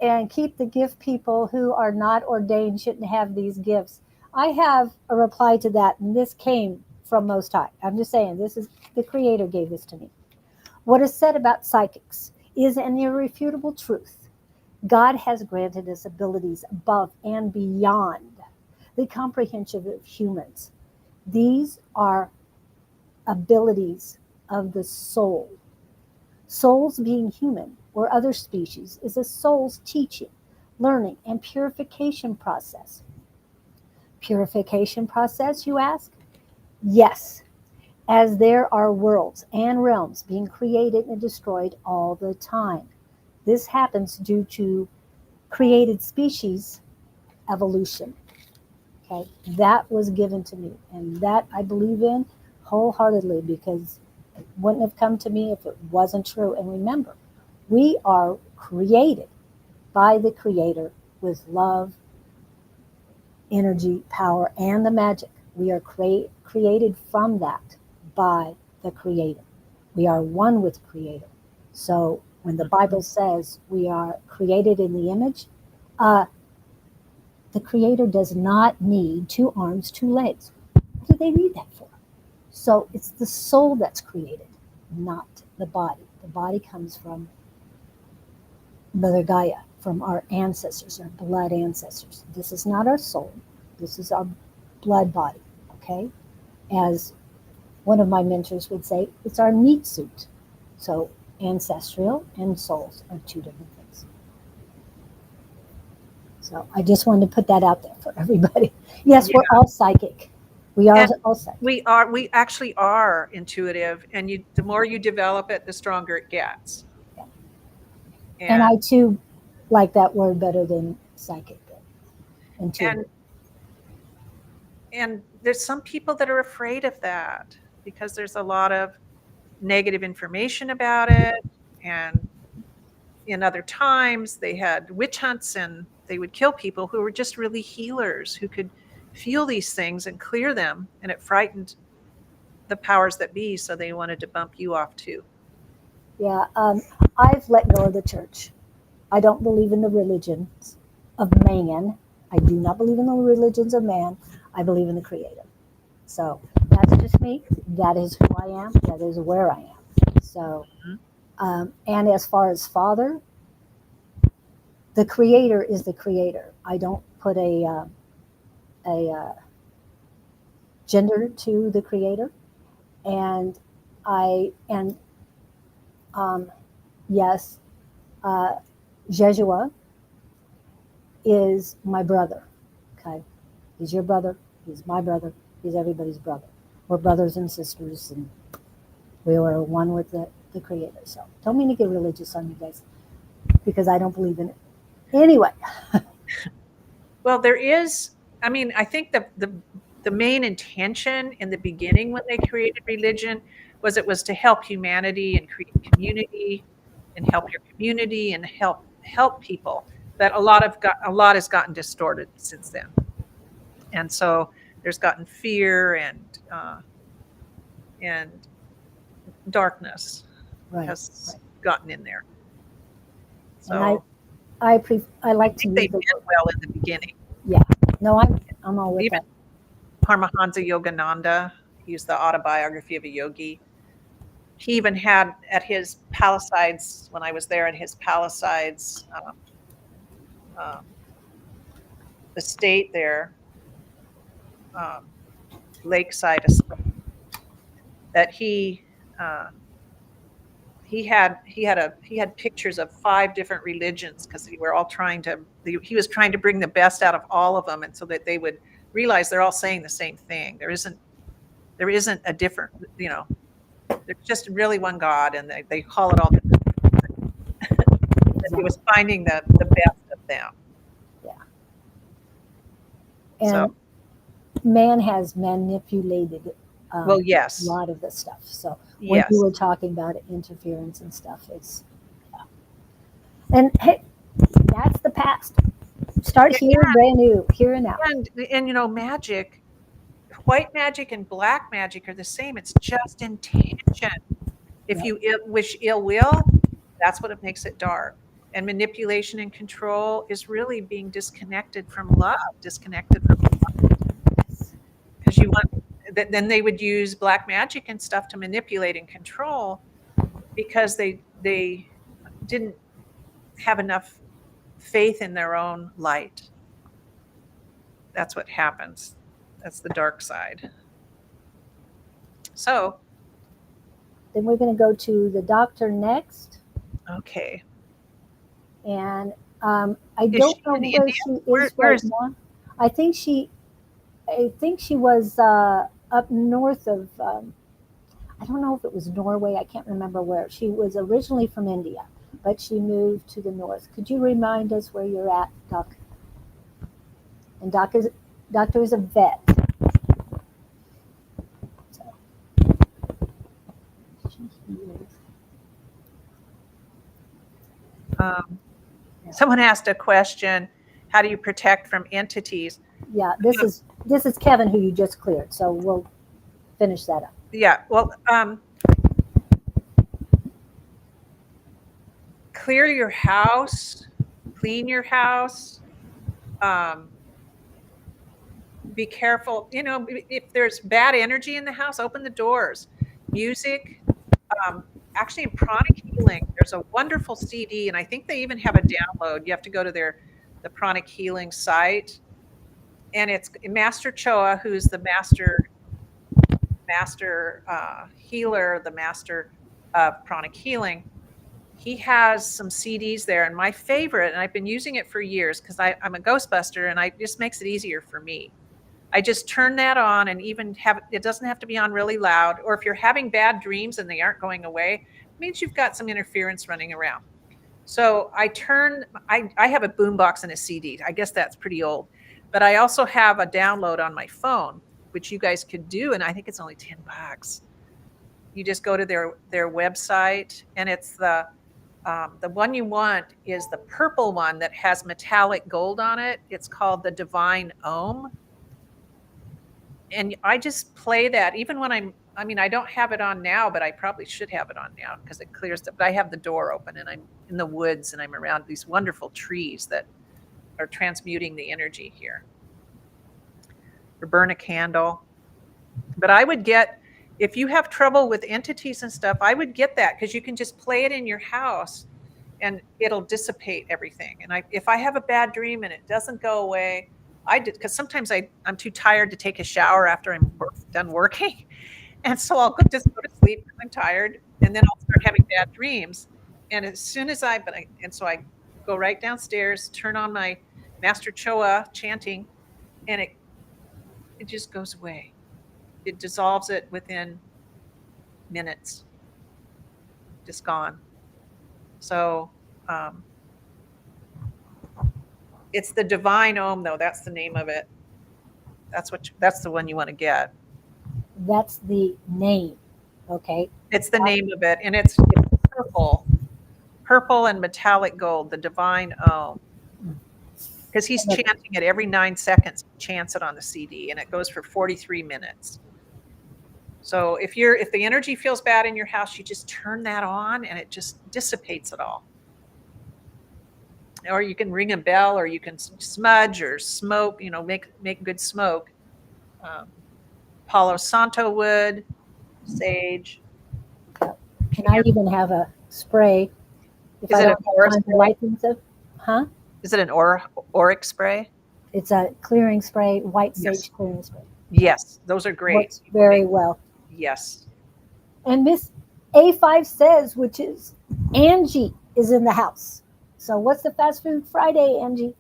and keep the gift people who are not ordained shouldn't have these gifts. I have a reply to that, and this came from Most High. I'm just saying, this is the Creator gave this to me. What is said about psychics is an irrefutable truth. God has granted us abilities above and beyond the comprehension of humans. These are abilities of the soul. Souls being human or other species is a soul's teaching, learning, and purification process. Purification process, you ask? Yes, as there are worlds and realms being created and destroyed all the time. This happens due to created species evolution. Okay, that was given to me, and that I believe in wholeheartedly because it wouldn't have come to me if it wasn't true. And remember, we are created by the Creator with love, energy, power, and the magic. We are created from that by the Creator. We are one with the Creator. So when the Bible says we are created in the image, the Creator does not need 2 arms, 2 legs. What do they need that for? So it's the soul that's created, not the body. The body comes from Mother Gaia, from our ancestors, our blood ancestors. This is not our soul. This is our blood body, okay? As one of my mentors would say, it's our meat suit. So ancestral and souls are 2 different things. So I just wanted to put that out there for everybody. Yes, we're all psychic. We are all psychic. We actually are intuitive, and the more you develop it, the stronger it gets. Yeah. And I too like that word better than psychic. Intuitive. And there's some people that are afraid of that because there's a lot of negative information about it. And in other times, they had witch hunts and they would kill people who were just really healers who could feel these things and clear them. And it frightened the powers that be. So they wanted to bump you off too. Yeah. I've let go of the church. I don't believe in the religions of man. I do not believe in the religions of man. I believe in the Creator. So that's just me. That is who I am. That is where I am. So, and as far as Father, the Creator is the Creator. I don't put a gender to the Creator, and yes, Jeshua is my brother. Okay, he's your brother. He's my brother. He's everybody's brother. We're brothers and sisters, and we are one with the Creator. So don't mean to get religious on you guys, because I don't believe in it. Anyway. Well, there is. I mean, I think the main intention in the beginning when they created religion was it was to help humanity and create community and help your community and help people. But a lot has gotten distorted since then, and so there's gotten fear and darkness, Right. gotten in there. And So I like I to think they use the meant well in the beginning. yeah. No, I'm all with Even that. Paramahansa Yogananda, he's the autobiography of a yogi. He even had at his Palisades, when I was there in his Palisades um, estate there, lakeside estate, that he had pictures of 5 different religions because he was trying to bring the best out of all of them, and so that they would realize they're all saying the same thing. There isn't a different, there's just really one God, and they call it all different. He was finding the best of them. Yeah. So, And man has manipulated well, a yes, lot of this stuff. So when you yes. were talking about interference and stuff, it's yeah. And hey, that's the past. Start Yeah, here, brand new, here and now. and magic, white magic and black magic are the same. It's just intention. If Yep. you wish ill will, that's what it makes it dark. And manipulation and control is really being disconnected from love, disconnected from because you want. Then they would use black magic and stuff to manipulate and control because they didn't have enough faith in their own light. That's what happens. That's the dark side. So, Then we're going to go to the doctor next. okay. And I Is don't she know in where India? she Where is right is now. I think she was up north of. I don't know if it was Norway. I can't remember where. She was originally from India, but she moved to the north. Could you remind us where you're at, Doc? And doctor is a vet. So, um, someone asked a question, how do you protect from entities? yeah, this is Kevin who you just cleared. So we'll finish that up. Yeah, well, clear your house, clean your house, be careful. If there's bad energy in the house, open the doors. Music, actually in pranic healing, there's a wonderful CD, and I think they even have a download. You have to go to the pranic healing site, and it's Master Choa, who's the master healer, the master of pranic healing. He has some CDs there, and my favorite, and I've been using it for years because I'm a Ghostbuster, and it just makes it easier for me. I just turn that on, and even it doesn't have to be on really loud. Or if you're having bad dreams and they aren't going away, it means you've got some interference running around. So I have a boombox and a CD. I guess that's pretty old, but I also have a download on my phone, which you guys could do, and I think it's only $10. You just go to their website, and it's the one you want is the purple one that has metallic gold on it. It's called the Divine Ohm. And I just play that even when I don't have it on now, but I probably should have it on now because it clears it. But I have the door open, and I'm in the woods, and I'm around these wonderful trees that are transmuting the energy here. Or burn a candle. But I would get, if you have trouble with entities and stuff, I would get that because you can just play it in your house and it'll dissipate everything. And if I have a bad dream and it doesn't go away, because sometimes I'm too tired to take a shower after I'm done working. And so I'll just go to sleep because I'm tired, and then I'll start having bad dreams. And as soon as so I go right downstairs, turn on my Master Choa chanting, and it just goes away. It dissolves it within minutes, just gone. So it's the Divine Ohm, though. That's the name of it. That's the one you want to get. That's the name. Okay. It's the name of it, and it's purple and metallic gold, the Divine Ohm. Because he's chanting it every 9 seconds. He chants it on the CD, and it goes for 43 minutes. So if the energy feels bad in your house, you just turn that on and it just dissipates it all. Or you can ring a bell, or you can smudge or smoke, make good smoke. Palo Santo wood, sage. And I even have a spray if Is I it an don't aura have time to spray? light things up. Huh? Is it an auric spray? It's a clearing spray, white Yes. sage clearing spray. Yes, those are great. Works very well. Yes. And Miss A5 says, which is Angie is in the house. So what's the fast food Friday, Angie?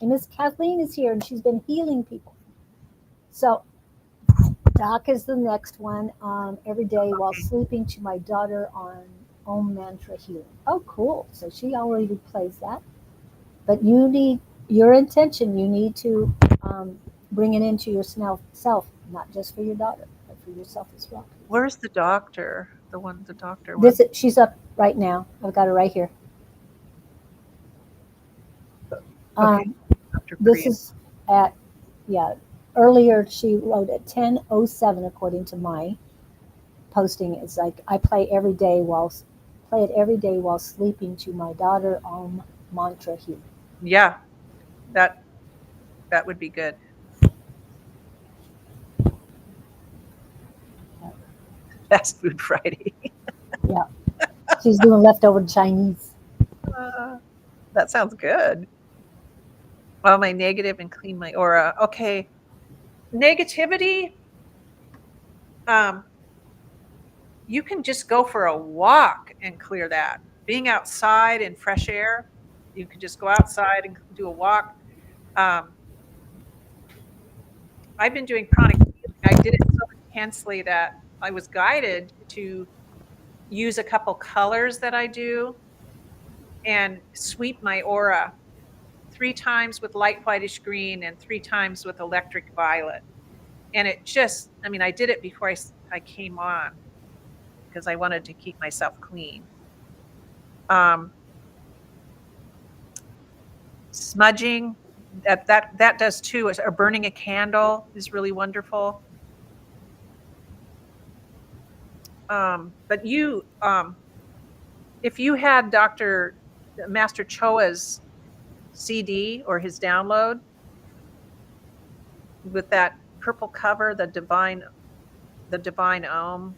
And Miss Kathleen is here, and she's been healing people. So Doc is the next one. Every day while sleeping to my daughter on Om Mantra healing. Oh, cool. So she already plays that. But you need your intention. You need to bring it into yourself, not just for your daughter, but for yourself as well. Where's the doctor? The doctor. She's up right now. I've got her right here. Okay. This is at, earlier she wrote at 10:07 according to my posting. It's like I play it every day while sleeping to my daughter Om Mantra healing. Yeah, that would be good. Fast Food Friday. Yeah, she's doing leftover Chinese. That sounds good. Oh, my negative and clean my aura. Okay, negativity. You can just go for a walk and clear that. Being outside in fresh air, you can just go outside and do a walk. I've been doing pranic healing. I did it so intensely that I was guided to use a couple colors that I do and sweep my aura 3 times with light whitish green and 3 times with electric violet. And it just, I did it before I came on because I wanted to keep myself clean. Smudging, that does too. Or burning a candle is really wonderful. But you, if you had Master Choa's CD or his download with that purple cover, the divine Om,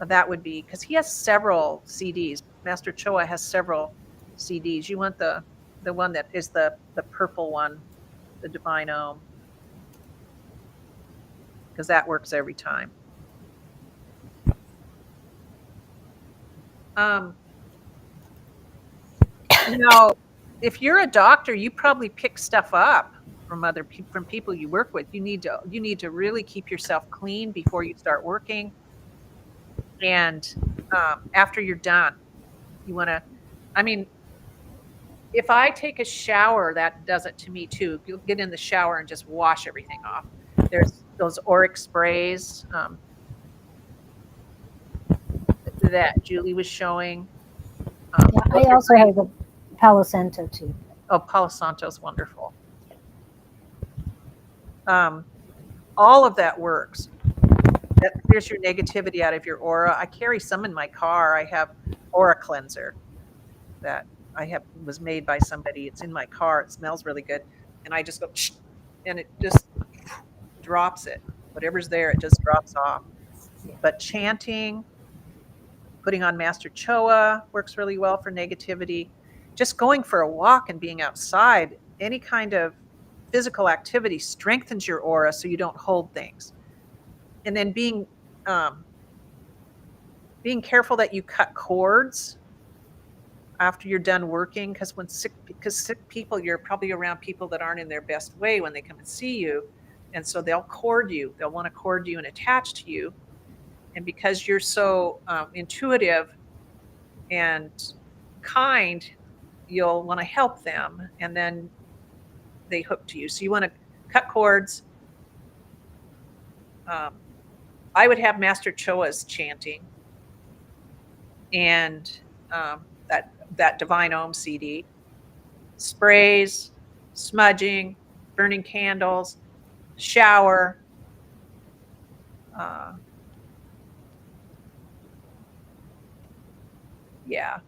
that would be, because he has several CDs. Master Choa has several CDs. You want the one that is the purple one, the divine Om, because that works every time. If you're a doctor, you probably pick stuff up from people you work with. You need to really keep yourself clean before you start working, and after you're done, you want to. If I take a shower, that does it to me too. You'll get in the shower and just wash everything off. There's those auric sprays that Julie was showing. I also have the Palo Santo too. Oh, Palo Santo's wonderful. All of that works. That clears your negativity out of your aura. I carry some in my car. I have aura cleanser that was made by somebody. It's in my car. It smells really good. And I just go, and it just drops it. Whatever's there, it just drops off. But chanting, putting on Master Choa works really well for negativity. Just going for a walk and being outside, any kind of physical activity strengthens your aura so you don't hold things. And then being careful that you cut cords after you're done working, because sick people, you're probably around people that aren't in their best way when they come and see you, and so they'll cord you. They'll want to cord you and attach to you, and because you're so intuitive and kind, you'll want to help them, and then they hook to you. So you want to cut cords. I would have Master Choa's chanting and that Divine Om CD, sprays, smudging, burning candles, shower, Yeah.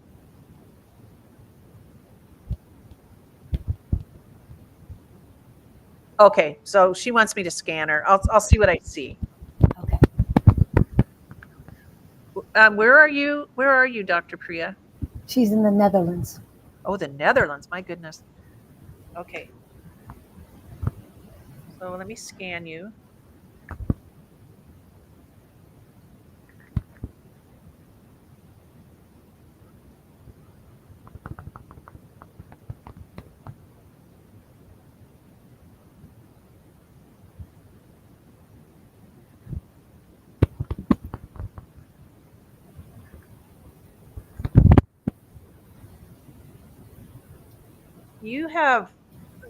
Okay, so she wants me to scan her. I'll see what I see. Okay. Where are you? Where are you, Dr. Priya? She's in the Netherlands. Oh, the Netherlands. My goodness. Okay. So let me scan you. You have,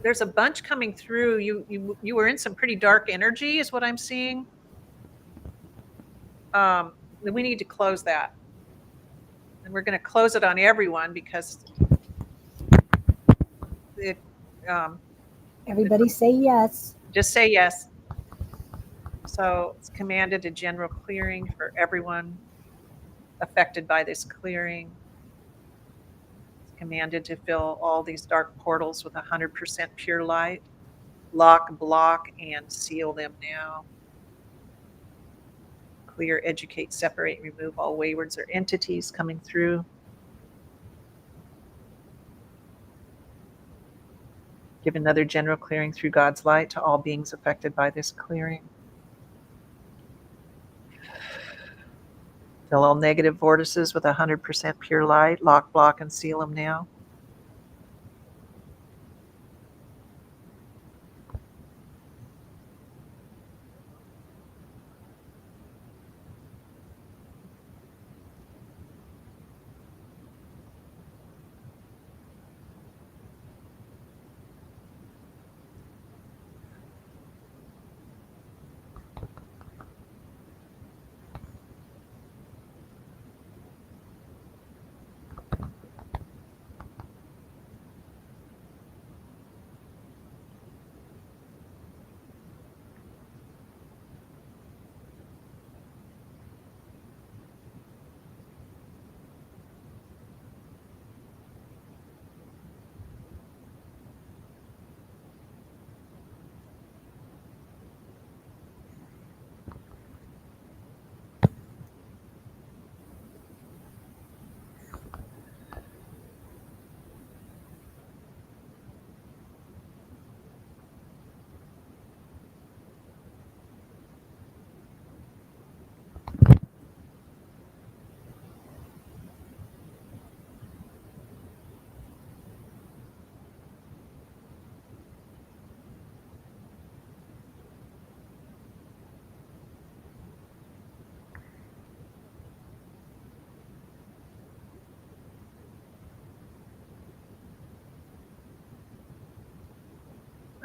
there's a bunch coming through. You were in some pretty dark energy, is what I'm seeing. We need to close that, and we're going to close it on everyone because it. Everybody say yes. Just say yes. So it's commanded a general clearing for everyone affected by this clearing. It's commanded to fill all these dark portals with 100% pure light. Lock, block, and seal them now. Clear, educate, separate, remove all waywards or entities coming through. Give another general clearing through God's light to all beings affected by this clearing. Fill all negative vortices with 100% pure light. Lock, block, and seal them now.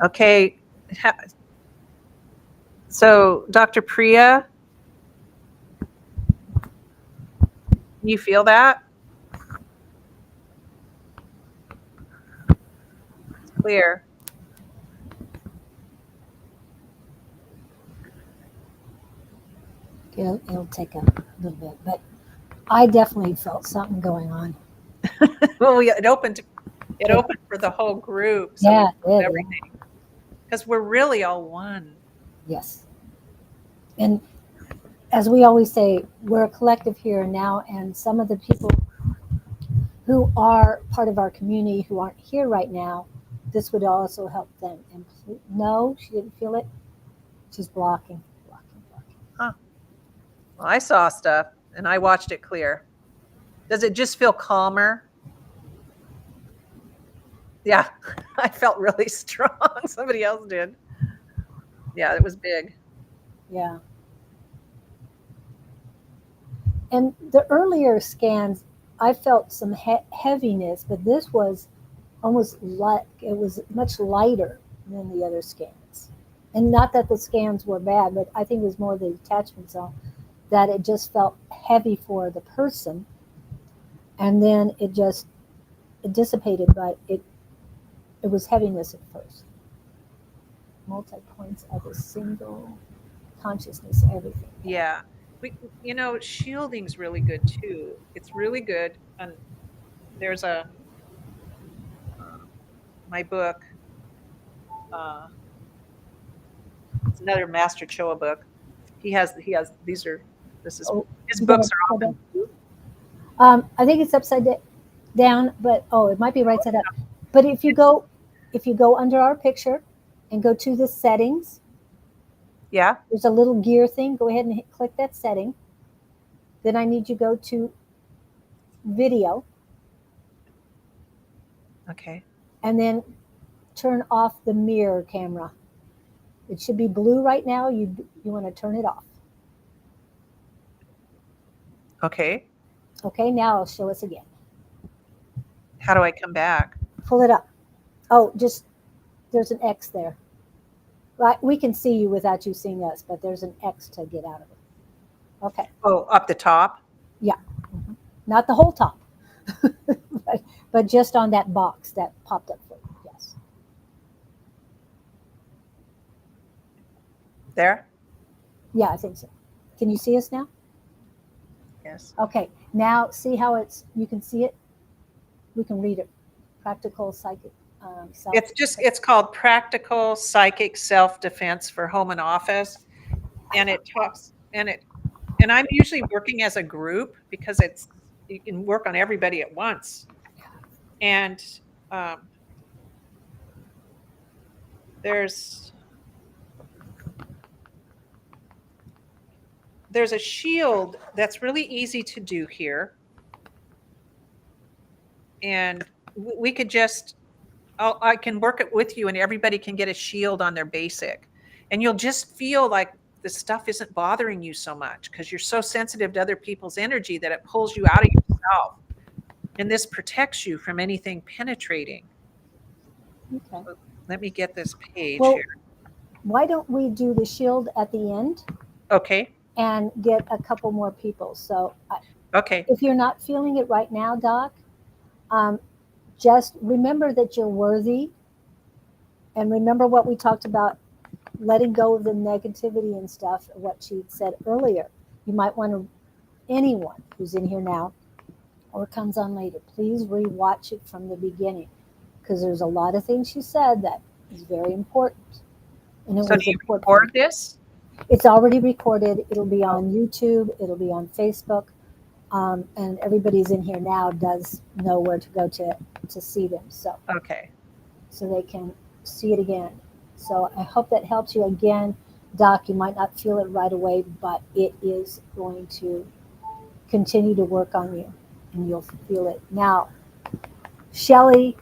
Okay. So, Dr. Priya, you feel that? It's clear. It'll take a little bit, but I definitely felt something going on. Well, it opened for the whole group. So Yeah, it did, everything. Because we're really all one. yes. And as we always say, we're a collective here and now, and some of the people who are part of our community who aren't here right now, this would also help them. And no, she didn't feel it. She's blocking. Huh. Well, I saw stuff and I watched it clear. Does it just feel calmer? Yeah, I felt really strong. Somebody else did. Yeah, it was big. Yeah. And the earlier scans, I felt some heaviness, but this was almost like it was much lighter than the other scans. And not that the scans were bad, but I think it was more the attachment zone that it just felt heavy for the person. And then it dissipated, but it was heaviness at first. Multi points of a single. consciousness, everything. Yeah. Shielding's really good too. It's really good. And there's my book, uh, it's another Master Choa book. This is, Oh, his you gonna books are pull that? often, I think it's upside down, but oh, it might be right side up. But if you go under our picture and go to the settings, yeah. there's a little gear thing. Go ahead and click that setting. Then I need you to go to video Okay. and then turn off the mirror camera. It should be blue right now. You want to turn it off. Okay. Okay, now it'll show us again. How do I come back? Pull it up. Oh, just there's an X there. Right, we can see you without you seeing us, but there's an X to get out of it. Okay, Oh, up the top. yeah, not the whole top, but just on that box that popped up for you. Yes. There. Yeah, I think so. Can you see us now? Yes. Okay, now see how you can see it? We can read it. Practical psychic self. It's called Practical Psychic Self-Defense for Home and Office. And it talks, and I'm usually working as a group because you can work on everybody at once. And there's a shield that's really easy to do here. And we could I can work it with you and everybody can get a shield on their basic. And you'll just feel like the stuff isn't bothering you so much because you're so sensitive to other people's energy that it pulls you out of yourself. And this protects you from anything penetrating. Okay. Let me get this page Well, here. why don't we do the shield at the end Okay. and get a couple more people? So, Okay. if you're not feeling it right now, Doc, just remember that you're worthy, and remember what we talked about, letting go of the negativity and stuff. What she said earlier. You might want to anyone who's in here now or comes on later, please rewatch it from the beginning because there's a lot of things she said that is very important. And it So was do you important. record this? It's already recorded. It'll be on YouTube. It'll be on Facebook. And everybody's in here now does know where to go to see them. So Okay. they can see it again. So I hope that helps you again. Doc, you might not feel it right away, but it is going to continue to work on you and you'll feel it. Now, Shelly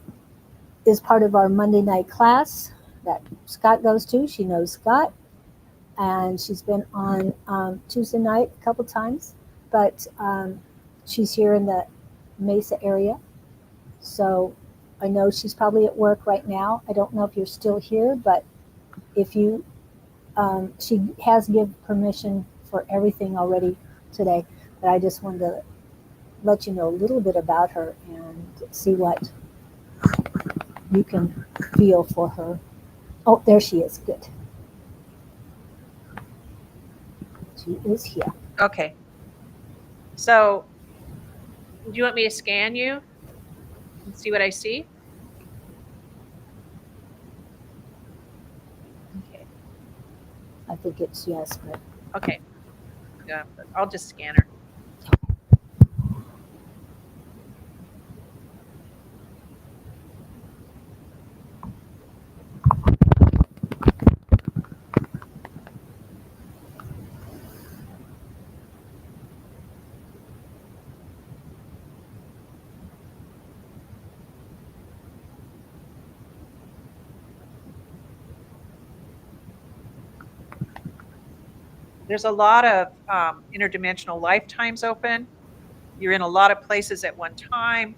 is part of our Monday night class that Scott goes to. She knows Scott, and she's been on Tuesday night a couple times, but she's here in the Mesa area. So I know she's probably at work right now. I don't know if you're still here, but if you, she has given permission for everything already today, but I just wanted to let you know a little bit about her and see what you can feel for her. Oh, there she is. Good. She is here. Okay. So do you want me to scan you and see what I see? Okay. I think it's yes, but Okay. Yeah, I'll just scan her. There's a lot of interdimensional lifetimes open. You're in a lot of places at one time.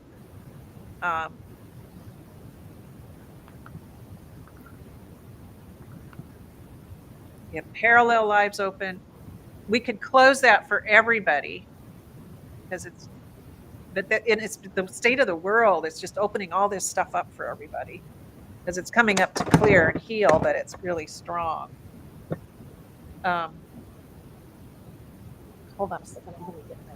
You have parallel lives open. We could close that for everybody because it's the state of the world. It's just opening all this stuff up for everybody because it's coming up to clear and heal, but it's really strong. Hold on a second. I'm going to get that.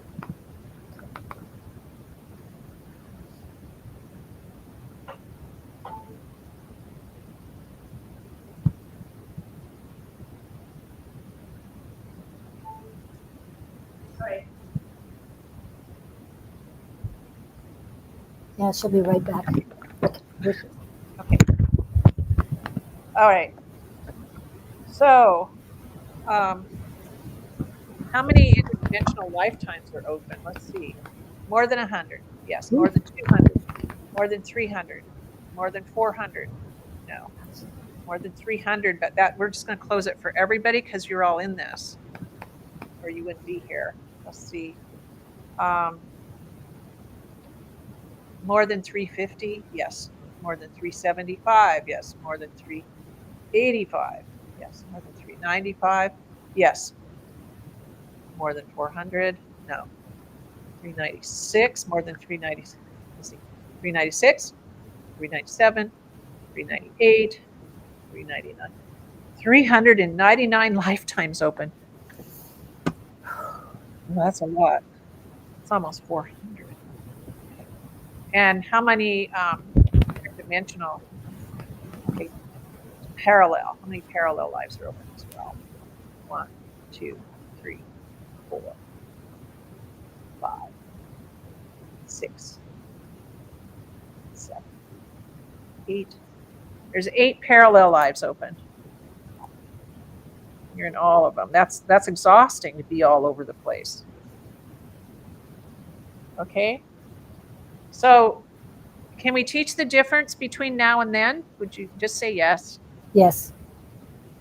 All right. Yeah, she'll be right back. Okay. All right. So, how many interdimensional lifetimes are open? Let's see. More than 100. Yes. More than 200. More than 300. More than 400. No. More than 300. But that we're just going to close it for everybody because you're all in this, or you wouldn't be here. Let's see. More than 350? Yes. More than 375? Yes. More than 385? Yes. More than 395? Yes. More than 400? No. 396? More than 390? Let's see. 396? 397? 398? 399? 399 lifetimes open. Well, that's a lot. It's almost 400. Okay. And how many dimensional? Okay, parallel. How many parallel lives are open as well? 1, 2, 3, 4, 5, 6, 7, 8. There's 8 parallel lives open. You're in all of them. That's exhausting to be all over the place. Okay. So can we teach the difference between now and then? Would you just say yes? Yes.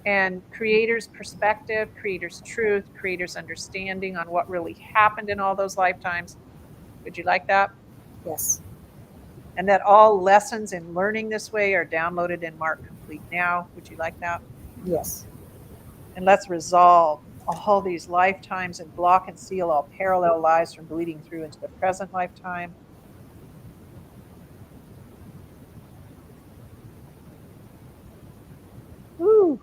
And creator's perspective, creator's truth, creator's understanding on what really happened in all those lifetimes. Would you like that? Yes. And that all lessons in learning this way are downloaded and marked complete now. Would you like that? Yes. And let's resolve all these lifetimes and block and seal all parallel lives from bleeding through into the present lifetime. Woo.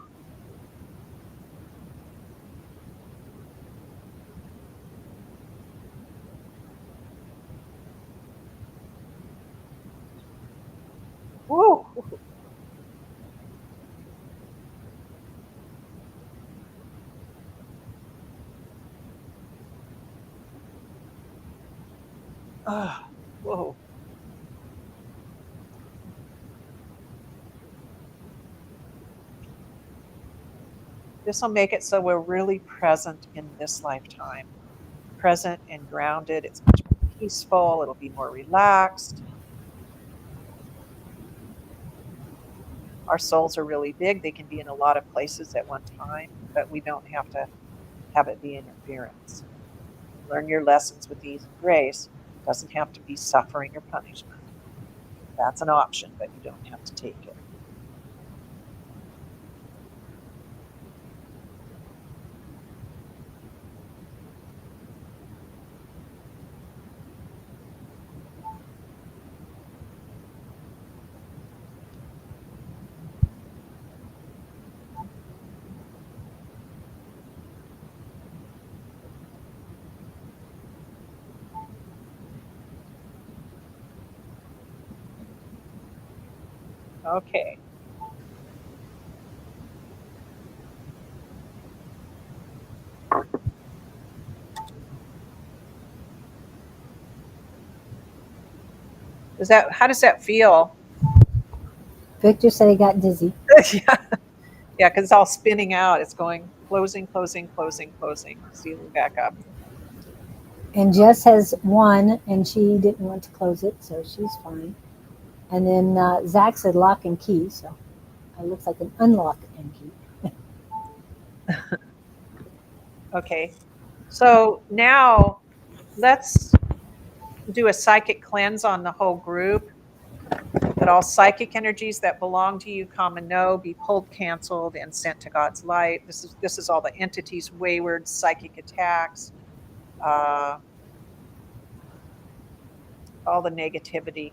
Woo. Whoa. This will make it so we're really present in this lifetime. Present and grounded. It's much more peaceful. It'll be more relaxed. Our souls are really big. They can be in a lot of places at one time, but we don't have to have it be interference. Learn your lessons with ease and grace. It doesn't have to be suffering or punishment. That's an option, but you don't have to take it. Okay. How does that feel? Victor said he got dizzy. Yeah. Yeah, because it's all spinning out. It's going closing, closing, closing, closing, sealing back up. And Jess has one, and she didn't want to close it, so she's fine. And then Zach said lock and key, so it looks like an unlock and key. Okay. So now let's do a psychic cleanse on the whole group. That all psychic energies that belong to you, come and know, be pulled, canceled, and sent to God's light. This is all the entities, wayward psychic attacks, all the negativity.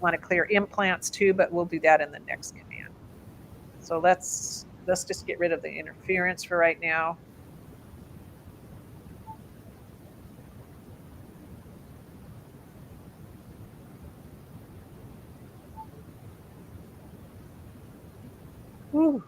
Want to clear implants too, but we'll do that in the next command. So let's let's just get rid of the interference for right now. Whew.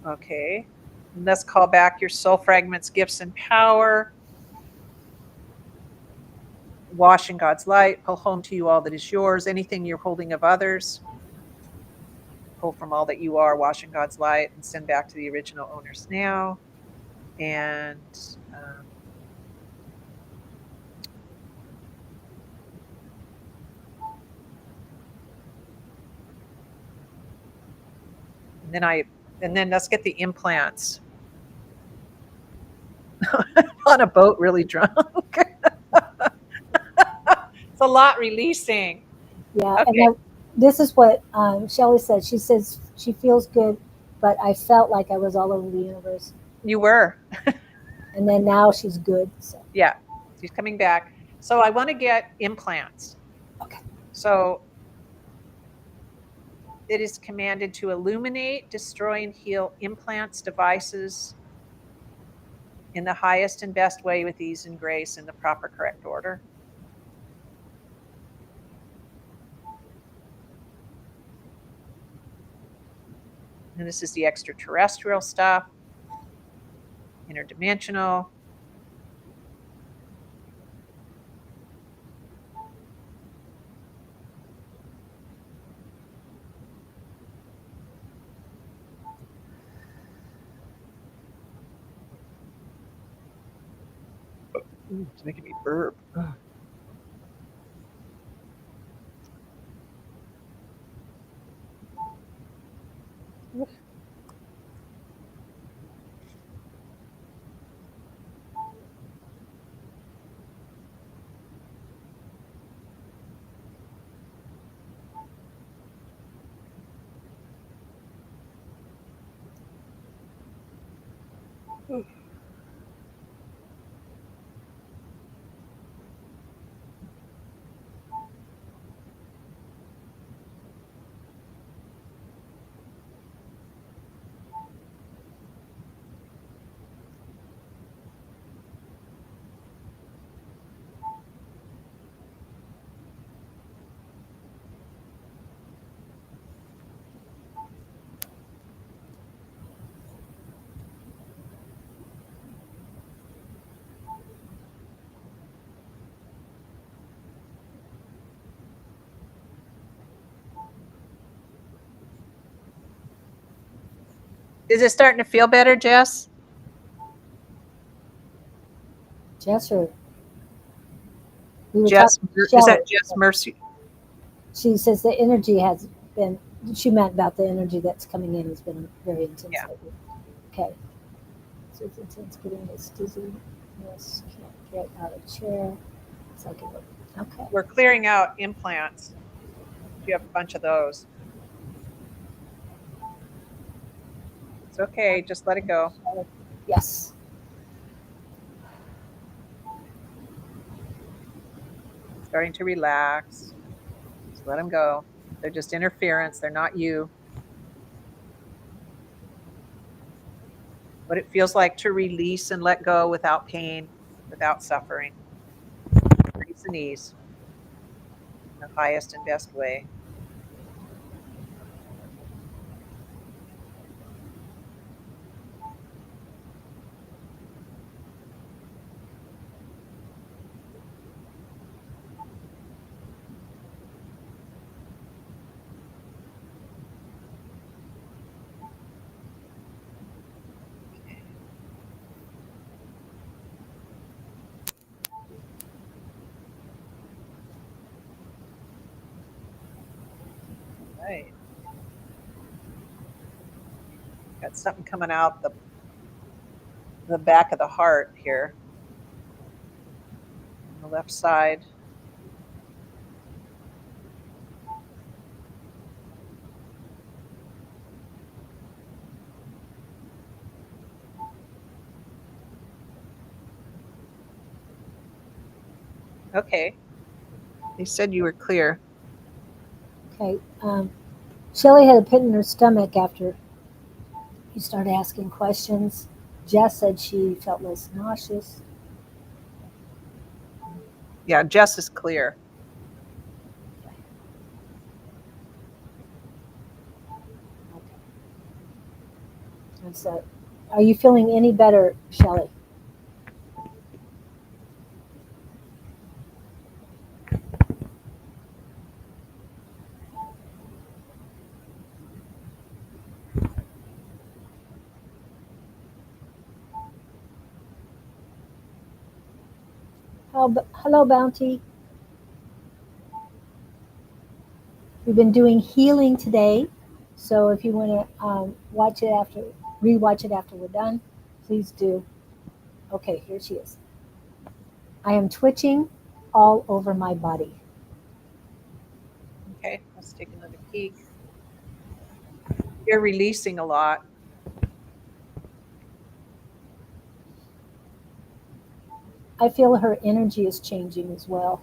Okay. Let's call back your soul fragments, gifts, and power. Wash in God's light. Pull home to you all that is yours. Anything you're holding of others, pull from all that you are, wash in God's light, and send back to the original owners now. And and then let's get the implants. On a boat, really drunk. It's a lot releasing. Yeah, Okay. and this is what Shelley said. She says she feels good, but I felt like I was all over the universe. You were. And then now she's good. So. Yeah, she's coming back. So I want to get implants. Okay. So it is commanded to illuminate, destroy, and heal implants, devices in the highest and best way with ease and grace in the proper, correct order. And this is the extraterrestrial stuff, interdimensional. It's making me burp. Is it starting to feel better, Jess? Jess, or we were Jess, talking to is Shelley. that Jess Mercy? She says the energy has been. She meant about the energy that's coming in has been very intense Yeah. lately. Okay. So it's intense getting this dizziness. Can't get out of chair. It's like okay. We're clearing out implants. You have a bunch of those. It's okay. Just let it go. Yes. Starting to relax. Just let them go. They're just interference. They're not you. What it feels like to release and let go without pain, without suffering. Grace and ease in the highest and best way. Got something coming out the back of the heart here on the left side. Okay. They said you were clear. Okay. Shelley had a pit in her stomach after you started asking questions. Jess said she felt less nauseous. Yeah, Jess is clear. Okay. And so, are you feeling any better, Shelley? Hello, Bounty. We've been doing healing today, so if you want to rewatch it after we're done, please do. Okay, here she is. I am twitching all over my body. Okay, let's take another peek. You're releasing a lot. I feel her energy is changing as well.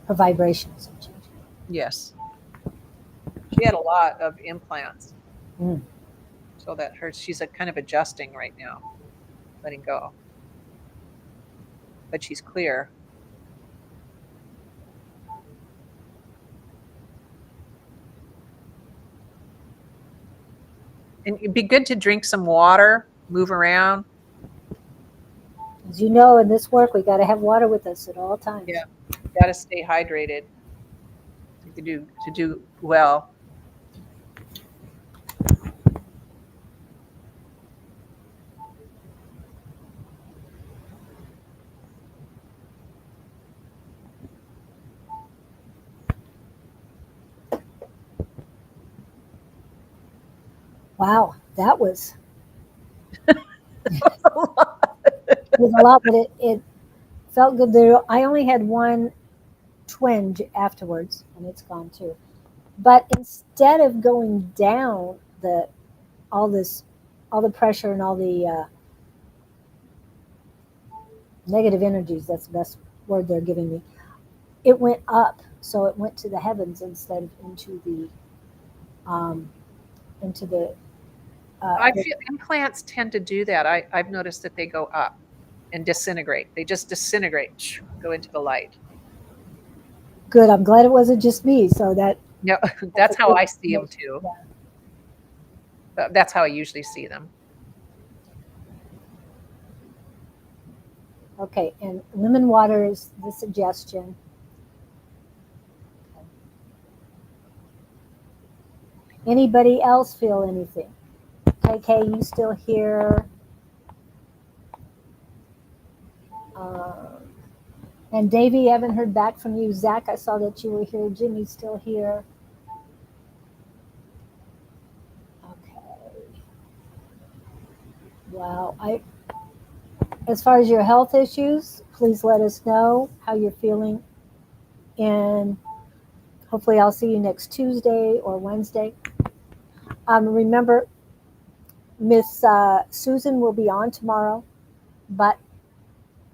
Her vibrations are changing. Yes. She had a lot of implants. Mm. So that she's kind of adjusting right now, letting go. But she's clear. And it'd be good to drink some water, move around. As you know, in this work, we got to have water with us at all times. Yeah, got to stay hydrated to do well. Wow, that was it was a lot, but it felt good. There, I only had one twinge afterwards, and it's gone too. But instead of going down all this, all the pressure and all the negative energies, that's the best word they're giving me, it went up. So it went to the heavens instead of um, into the. I feel implants tend to do that. I've noticed that they go up and disintegrate. They just disintegrate, go into the light. Good. I'm glad it wasn't just me. So Yeah, that's how I see them too. Yeah. That's how I usually see them. Okay, and lemon water is the suggestion. Anybody else feel anything? KK, you still here? And Davey, haven't heard back from you. Zach, I saw that you were here. Jimmy's still here. Okay. Wow. As far as your health issues, please let us know how you're feeling. And hopefully I'll see you next Tuesday or Wednesday. Remember, Miss Susan will be on tomorrow, but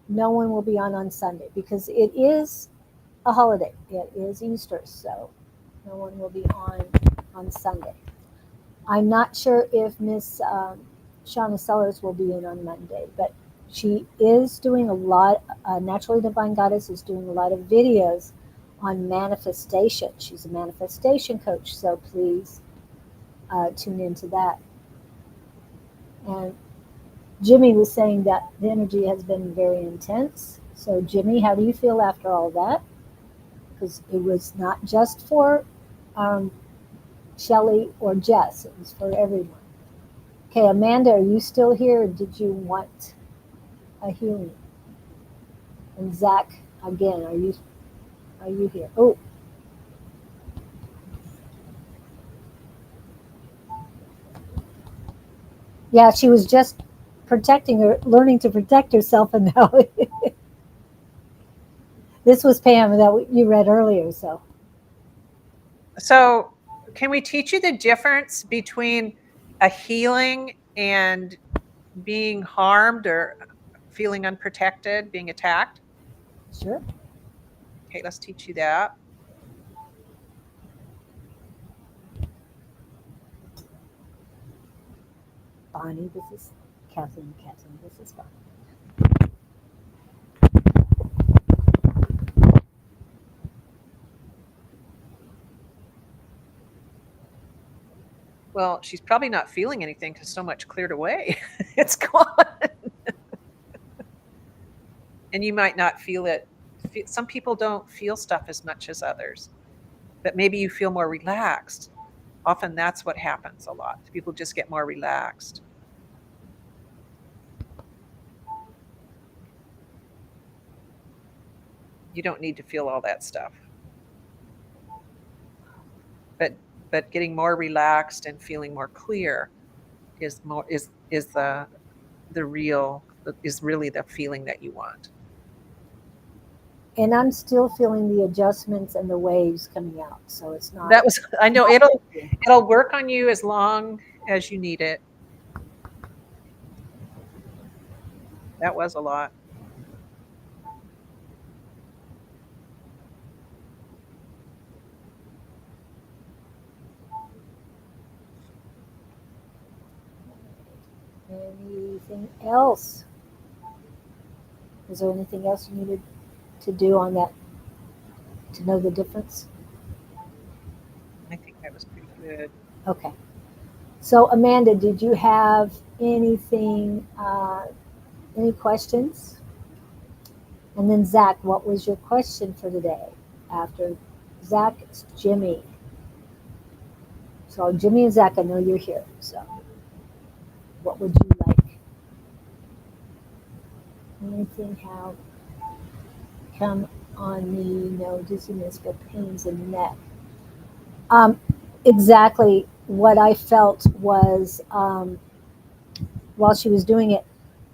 no one will be on Sunday because it is a holiday. It is Easter, so no one will be on Sunday. I'm not sure if Miss Shauna Sellers will be in on Monday, but she is doing a lot. Naturally Divine Goddess is doing a lot of videos on manifestation. She's a manifestation coach, so please tune into that. And Jimmy was saying that the energy has been very intense. So, Jimmy, how do you feel after all that? Because it was not just for Shelley or Jess, it was for everyone. Okay, Amanda, are you still here or did you want a healing? And Zach, again, are you here? Oh. Yeah, she was just protecting her, learning to protect herself, and now this was Pam that you read earlier. So So, can we teach you the difference between a healing and being harmed or feeling unprotected, being attacked? sure, Okay, let's teach you that. Bonnie, this is Kathleen. Kathleen, this is Bonnie. Well, she's probably not feeling anything because so much cleared away. It's gone. And you might not feel it. Some people don't feel stuff as much as others, but maybe you feel more relaxed. Often that's what happens a lot. People just get more relaxed. You don't need to feel all that stuff. But getting more relaxed and feeling more clear is the real is really the feeling that you want. And I'm still feeling the adjustments and the waves coming out. So it's not. That was I know it'll work on you as long as you need it. That was a lot. Anything else? Is there anything else you needed to do on that to know the difference? I think that was pretty good. Okay. So Amanda, did you have anything? Any questions? And then Zach, what was your question for today? After Zach, it's Jimmy. So Jimmy and Zach, I know you're here. So what would you like? Anything have come on me? No dizziness, but pains in the neck. Um, exactly what I felt was while she was doing it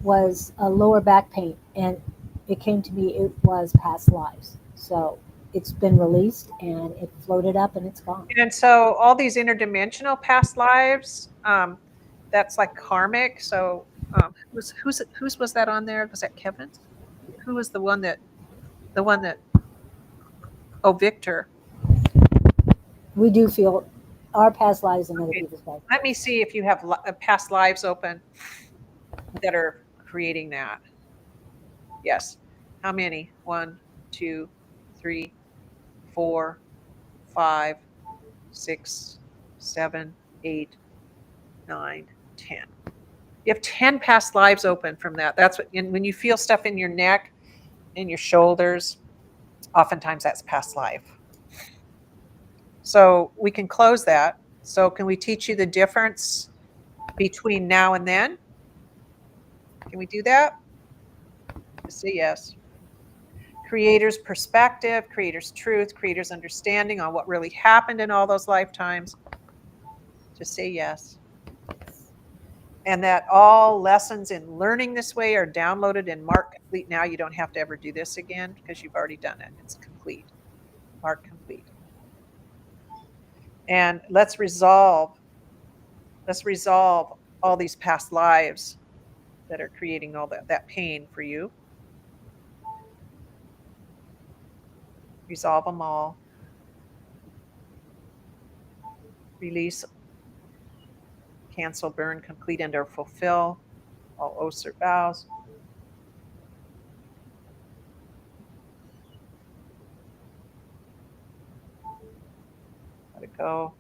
was a lower back pain, and it came to me it was past lives. So it's been released and it floated up and it's gone. And so all these interdimensional past lives, that's like karmic. So whose was that on there? Was that Kevin's? Who was the one that oh, Victor. We do feel our past lives in other Okay. people's lives. Let me see if you have past lives open that are creating that. Yes. How many? 1, 2, 3, 4, 5, 6, 7, 8, 9, 10. You have 10 past lives open from that. That's what, and when you feel stuff in your neck, in your shoulders, oftentimes that's past life. So we can close that. So can we teach you the difference between now and then? Can we do that? Just say yes. Creator's perspective, creator's truth, creator's understanding on what really happened in all those lifetimes. Just say yes. And that all lessons in learning this way are downloaded in Mark Complete now. You don't have to ever do this again because you've already done it. It's complete. Mark Complete. And let's resolve all these past lives that are creating all that pain for you. Resolve them all. Release, cancel, burn, complete, and or fulfill all oaths or vows. Let it go.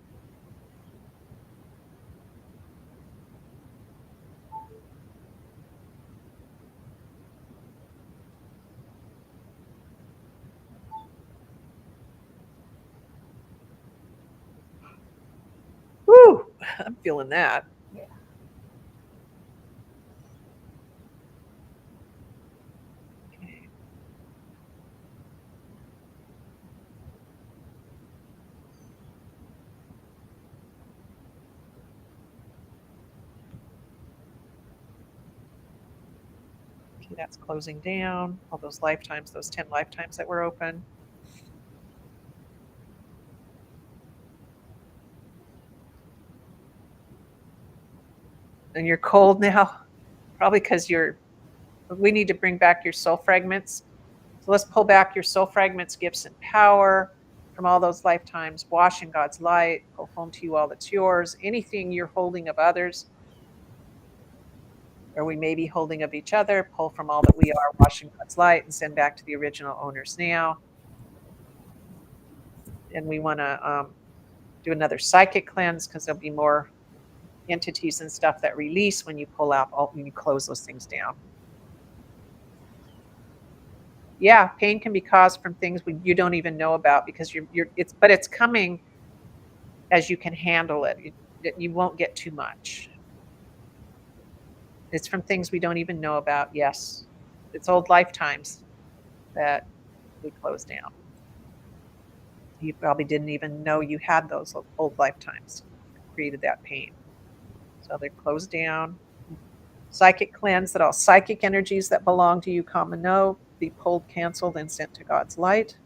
Woo! I'm feeling that. Yeah. Okay. See, that's closing down. All those lifetimes, those 10 lifetimes that were open. And you're cold now, probably because we need to bring back your soul fragments. So let's pull back your soul fragments, gifts, and power from all those lifetimes. Wash in God's light. Pull home to you all that's yours. Anything you're holding of others, or we may be holding of each other, pull from all that we are, wash in God's light, and send back to the original owners now. And we want to do another psychic cleanse because there'll be more entities and stuff that release when you pull out when you close those things down. Yeah, pain can be caused from things you don't even know about because it's coming as you can handle it. You won't get too much. It's from things we don't even know about. Yes, it's old lifetimes that we close down. You probably didn't even know you had those old lifetimes that created that pain. So they're closed down. Psychic cleanse, that all psychic energies that belong to you, come and know, be pulled, canceled, and sent to God's light.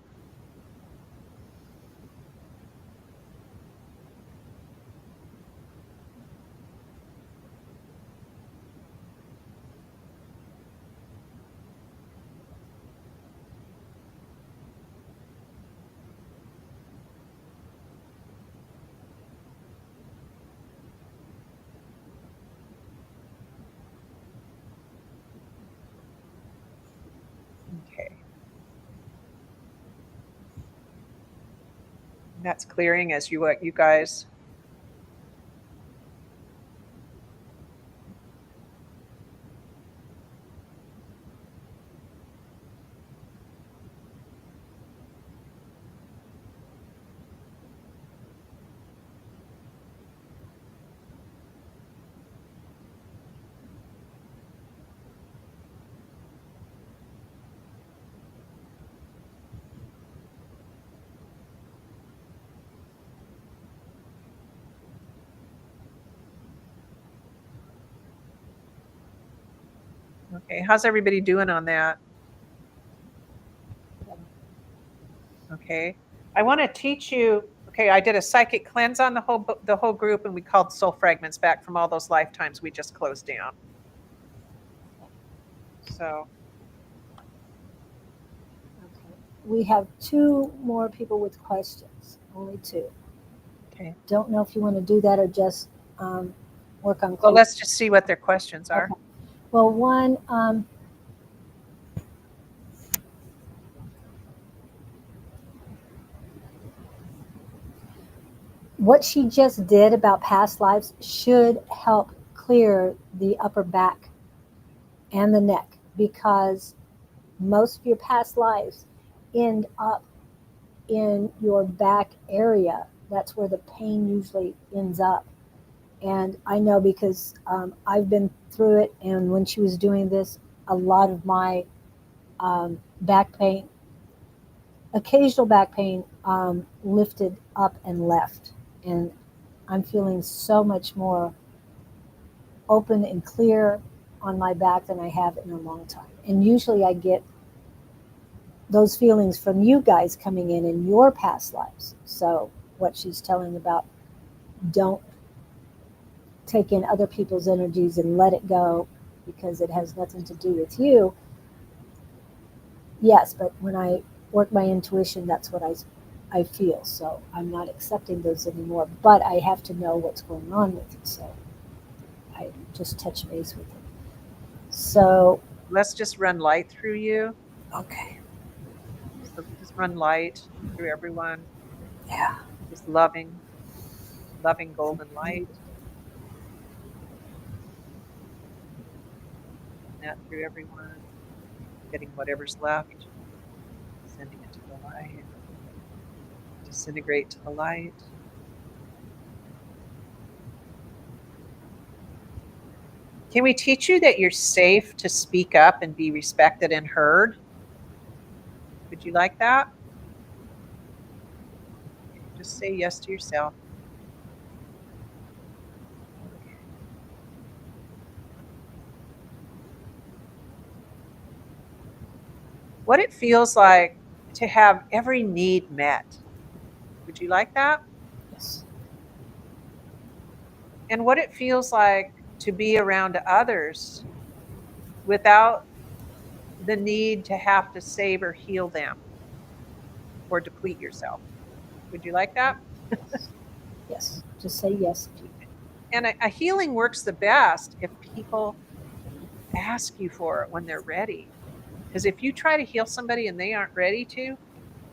Okay. And that's clearing as you guys. Okay, how's everybody doing on that? Okay, I want to teach you. Okay, I did a psychic cleanse on the whole group, and we called soul fragments back from all those lifetimes we just closed down. So Okay. We have two more people with questions. Only two. okay, Don't know if you want to do that or just work on. well, let's just see what their questions are. Okay. Well, one. What she just did about past lives should help clear the upper back and the neck, because most of your past lives end up in your back area. That's where the pain usually ends up. And I know because I've been through it, and when she was doing this, a lot of my back pain, occasional back pain, lifted up and left. And I'm feeling so much more open and clear on my back than I have in a long time. And usually I get those feelings from you guys coming in your past lives. So what she's telling about, don't take in other people's energies and let it go because it has nothing to do with you. Yes, but when I work my intuition, that's what I feel. So I'm not accepting those anymore, but I have to know what's going on with you. So I just touch base with it. So Let's just run light through you. okay. So just run light through everyone. Yeah. Just loving golden light. That through everyone. Getting whatever's left. Sending it to the light. Disintegrate to the light. Can we teach you that you're safe to speak up and be respected and heard? Would you like that? Just say yes to yourself. what it feels like to have every need met. Would you like that? Yes. And what it feels like to be around others without the need to have to save or heal them or deplete yourself. Would you like that? Yes. Yes. Just say yes. And a healing works the best if people ask you for it when they're ready. Because if you try to heal somebody and they aren't ready to,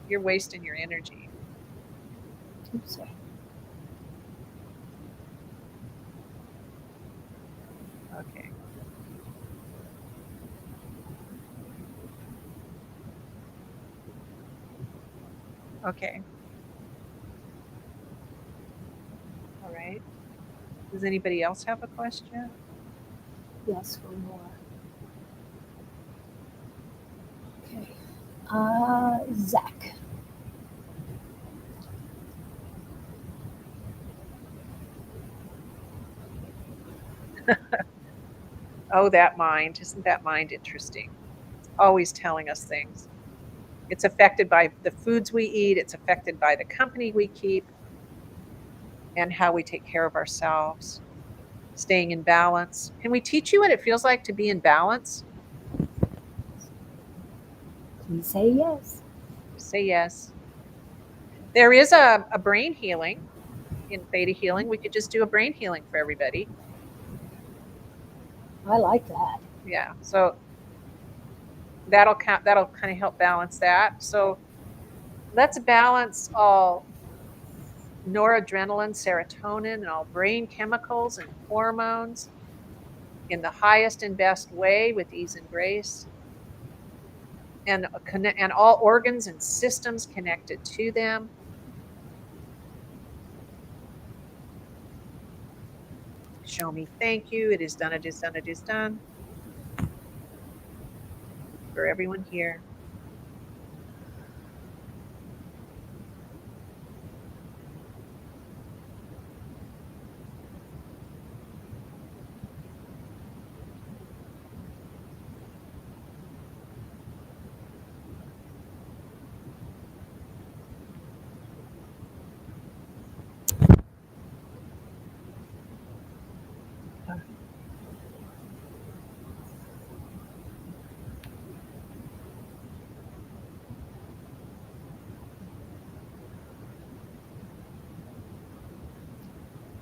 you're wasting your energy. Oops, sorry. Okay. Okay. All right. Does anybody else have a question? Yes, one more. Okay. Zach. Oh, that mind. Isn't that mind interesting? It's always telling us things. It's affected by the foods we eat, it's affected by the company we keep, and how we take care of ourselves. Staying in balance. Can we teach you what it feels like to be in balance? Please say yes. Just say yes. There is a brain healing in theta healing. We could just do a brain healing for everybody. I like that. Yeah. So that'll kind of help balance that. So let's balance all noradrenaline, serotonin, and all brain chemicals and hormones in the highest and best way with ease and grace. And all organs and systems connected to them. Show me thank you. It is done, it is done, it is done. For everyone here.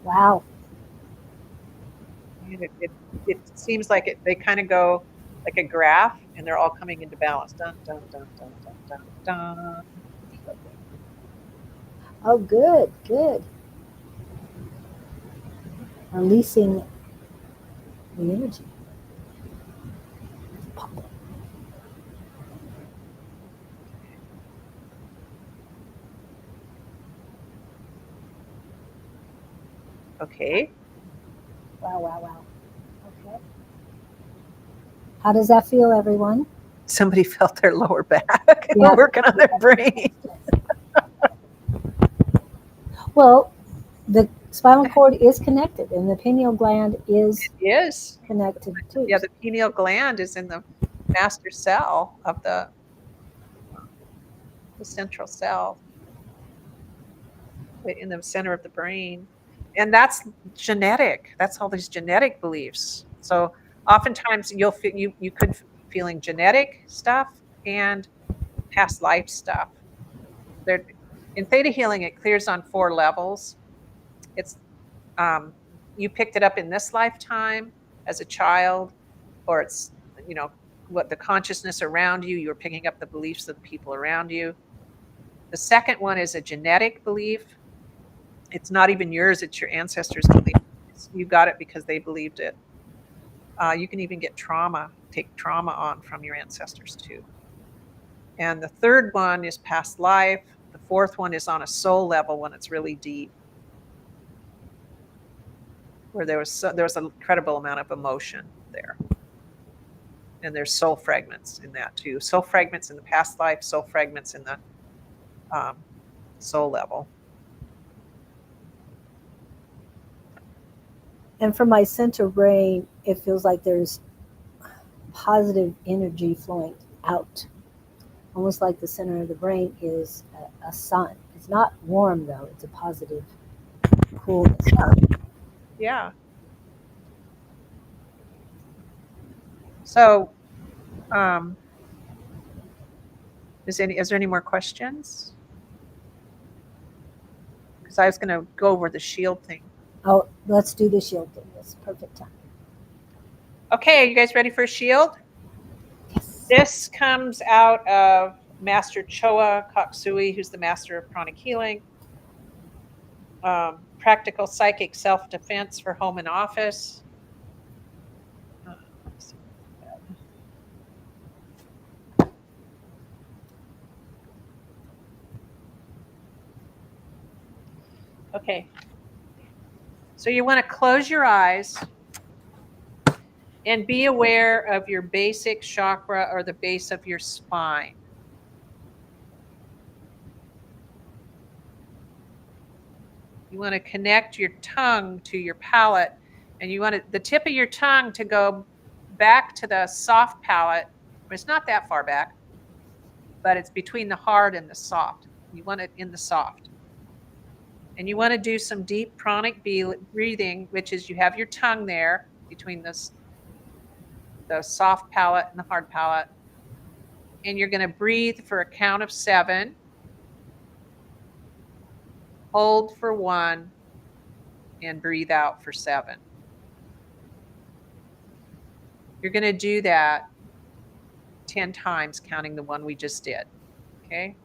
Wow. It seems like they kind of go like a graph and they're all coming into balance. Dun, dun, dun, dun, dun, dun, dun. Oh, good, good. Releasing the energy. Okay. Wow, wow, wow. Okay. How does that feel, everyone? Somebody felt their lower back. We're Yeah. working on their brain. Well, the spinal cord is connected, and the pineal gland is It is. connected too. Yeah, the pineal gland is in the master cell of the central cell in the center of the brain. And that's genetic. That's all these genetic beliefs. So oftentimes you could be feeling genetic stuff and past life stuff. There, in theta healing, it clears on 4 levels. It's um, you picked it up in this lifetime as a child, or it's what the consciousness around you. You're picking up the beliefs of the people around you. The second one is a genetic belief. It's not even yours; it's your ancestors' belief. You got it because they believed it. You can even get take trauma on from your ancestors too. And the third one is past life. The fourth one is on a soul level when it's really deep, where there was an incredible amount of emotion there. And there's soul fragments in that too. Soul fragments in the past life, soul fragments in the soul level. And from my center brain, it feels like there's positive energy flowing out almost like the center of the brain is a sun. It's not warm though; it's a positive coolness. Yeah. So, is there any more questions? Because I was going to go over the shield thing. Oh, let's do the shield thing. It's perfect time. Okay, you guys ready for a shield? Yes. This comes out of Master Choa Koksui, who's the master of pranic healing. Practical psychic self-defense for home and office. Okay. So you want to close your eyes and be aware of your basic chakra or the base of your spine. You want to connect your tongue to your palate, and you want the tip of your tongue to go back to the soft palate. It's not that far back, but it's between the hard and the soft. You want it in the soft. And you want to do some deep pranic breathing, which is you have your tongue there between the soft palate and the hard palate. And you're going to breathe for a count of 7. Hold for 1 and breathe out for 7. You're going to do that 10 times, counting the one we just did. Okay.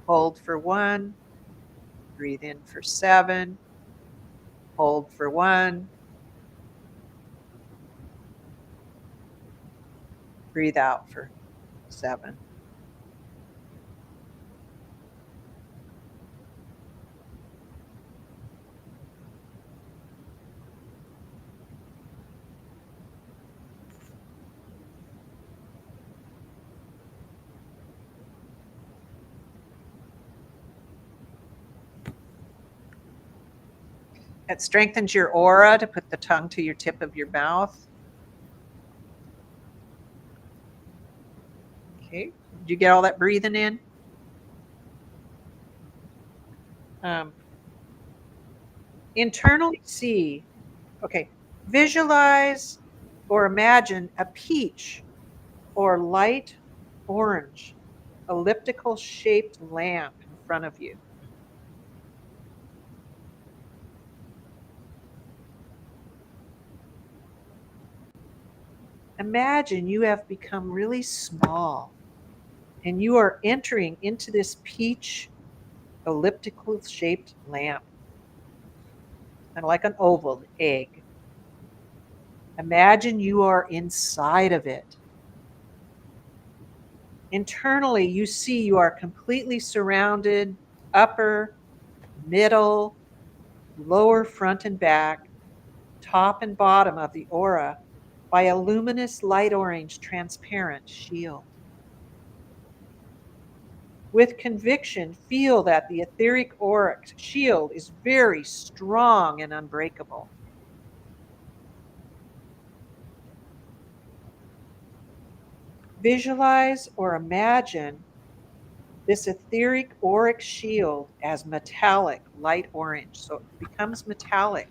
Hold for 1. Breathe in for 7. Hold for 1. Breathe out for 7. It strengthens your aura to put the tongue to your tip of your mouth. Okay. Did you get all that breathing in? Internally see, okay, visualize or imagine a peach or light orange elliptical shaped lamp in front of you. Imagine you have become really small and you are entering into this peach elliptical shaped lamp, kind of like an oval egg. Imagine you are inside of it. Internally, you see you are completely surrounded, upper, middle, lower front and back, top and bottom of the aura by a luminous light orange transparent shield. With conviction, feel that the etheric auric shield is very strong and unbreakable. Visualize or imagine this etheric auric shield as metallic light orange. So it becomes metallic,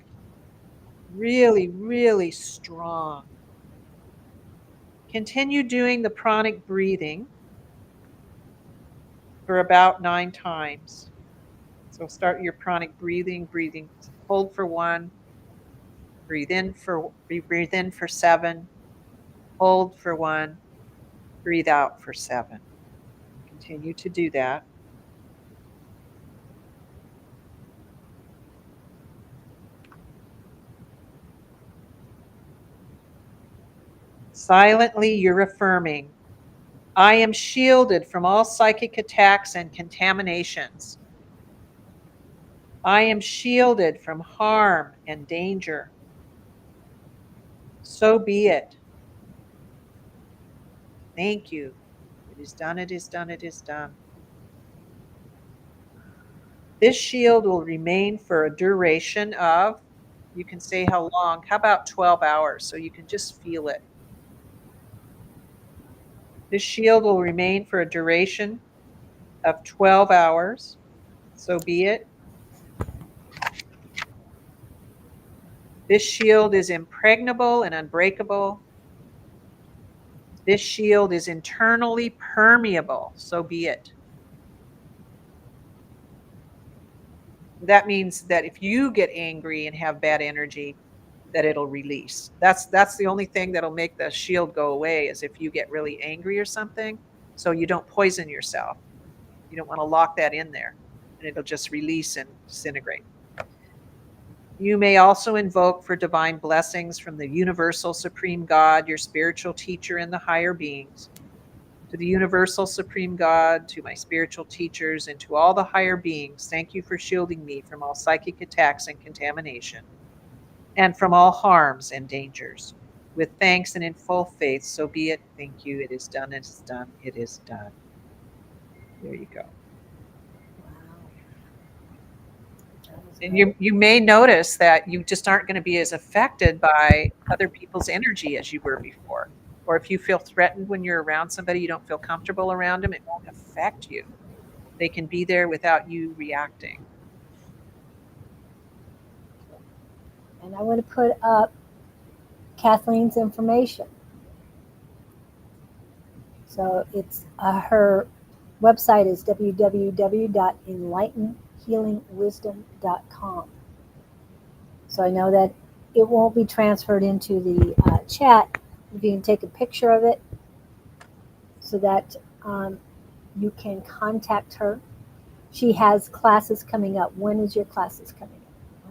really, really strong. Continue doing the pranic breathing for about 9 times. So start your pranic breathing, hold for 1, breathe in for 7, hold for 1, Breathe out for 7. Continue to do that. Silently, you're affirming, I am shielded from all psychic attacks and contaminations. I am shielded from harm and danger. So be it. Thank you. It is done, it is done, it is done. This shield will remain for a duration of, you can say how long, how about 12 hours, so you can just feel it. This shield will remain for a duration of 12 hours, so be it. This shield is impregnable and unbreakable. This shield is internally permeable, so be it. That means that if you get angry and have bad energy, that it'll release. That's the only thing that'll make the shield go away, is if you get really angry or something, so you don't poison yourself. You don't want to lock that in there, and it'll just release and disintegrate. You may also invoke for divine blessings from the universal supreme God, your spiritual teacher, and the higher beings. To the universal supreme God, to my spiritual teachers, and to all the higher beings, thank you for shielding me from all psychic attacks and contamination, and from all harms and dangers. With thanks and in full faith, so be it. Thank you. It is done. It is done. It is done. There you go. And you may notice that you just aren't going to be as affected by other people's energy as you were before. Or if you feel threatened when you're around somebody, you don't feel comfortable around them, it won't affect you. They can be there without you reacting. And I want to put up Kathleen's information. So it's her website is www.enlightenhealingwisdom.com. So I know that it won't be transferred into the chat. If you can take a picture of it so that you can contact her. She has classes coming up. When is your classes coming up?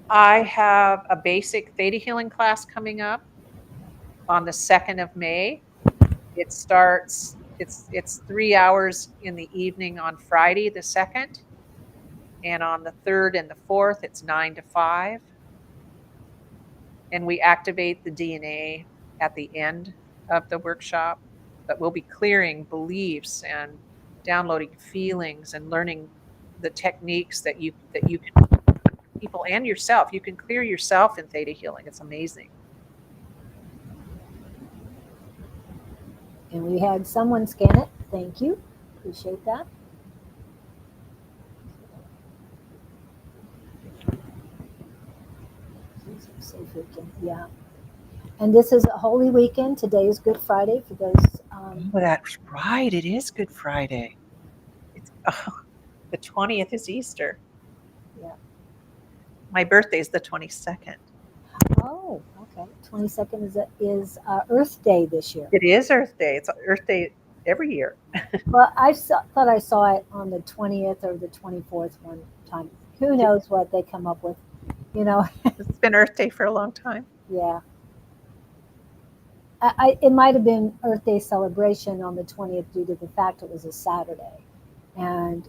I have a basic theta healing class coming up on the 2nd of May. It starts, it's 3 hours in the evening on Friday the 2nd, and on the 3rd and the 4th it's 9 to 5. And we activate the DNA at the end of the workshop, but we'll be clearing beliefs and downloading feelings and learning the techniques that you can, people and yourself, you can clear yourself in theta healing. It's amazing. And we had someone scan it. Thank you. Appreciate that. See if we can, yeah. And this is a holy weekend. Today is Good Friday for those. Oh, that's right. It is Good Friday. It's the 20th is Easter. Yeah. My birthday is the 22nd. Oh, okay. 22nd is Earth Day this year. It is Earth Day. It's Earth Day every year. Well, thought I saw it on the 20th or the 24th one time. Who knows what they come up with, you know? It's been Earth Day for a long time. Yeah. It might have been Earth Day celebration on the 20th due to the fact it was a Saturday. And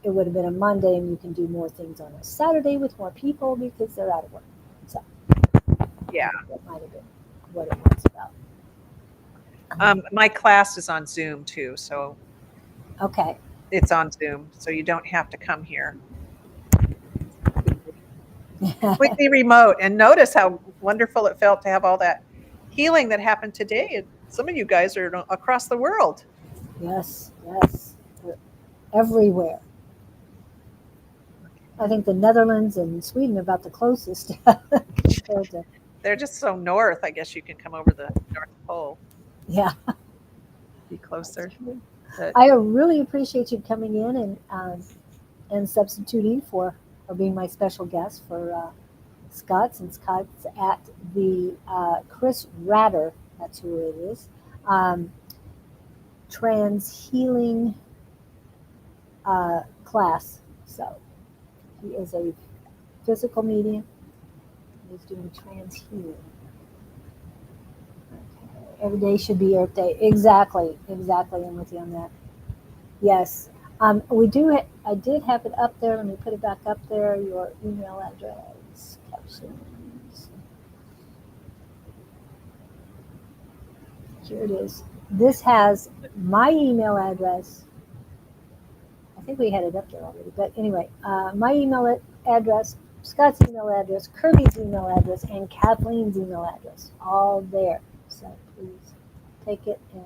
it would have been a Monday, and you can do more things on a Saturday with more people because they're out of work. So, yeah. That might have been what it was about. My class is on Zoom too, so okay. It's on Zoom, so you don't have to come here. Completely remote. And notice how wonderful it felt to have all that healing that happened today. Some of you guys are across the world. Yes, yes. They're everywhere. I think the Netherlands and Sweden are about the closest. They're just so north. I guess you can come over the North Pole. Yeah. Be closer. I really appreciate you coming in and substituting for or being my special guest for Scott, since Scott's at the Chris Ratter, that's who it is, trans healing class. So he is a physical medium. He's doing trans healing. Okay. Every day should be Earth Day. Exactly. I'm with you on that. Yes. We do. I did have it up there. Let me put it back up there. Your email address, captions. Here it is. This has my email address. I think we had it up there already. But anyway, my email address, Scott's email address, Kirby's email address, and Kathleen's email address, all there. So please take it and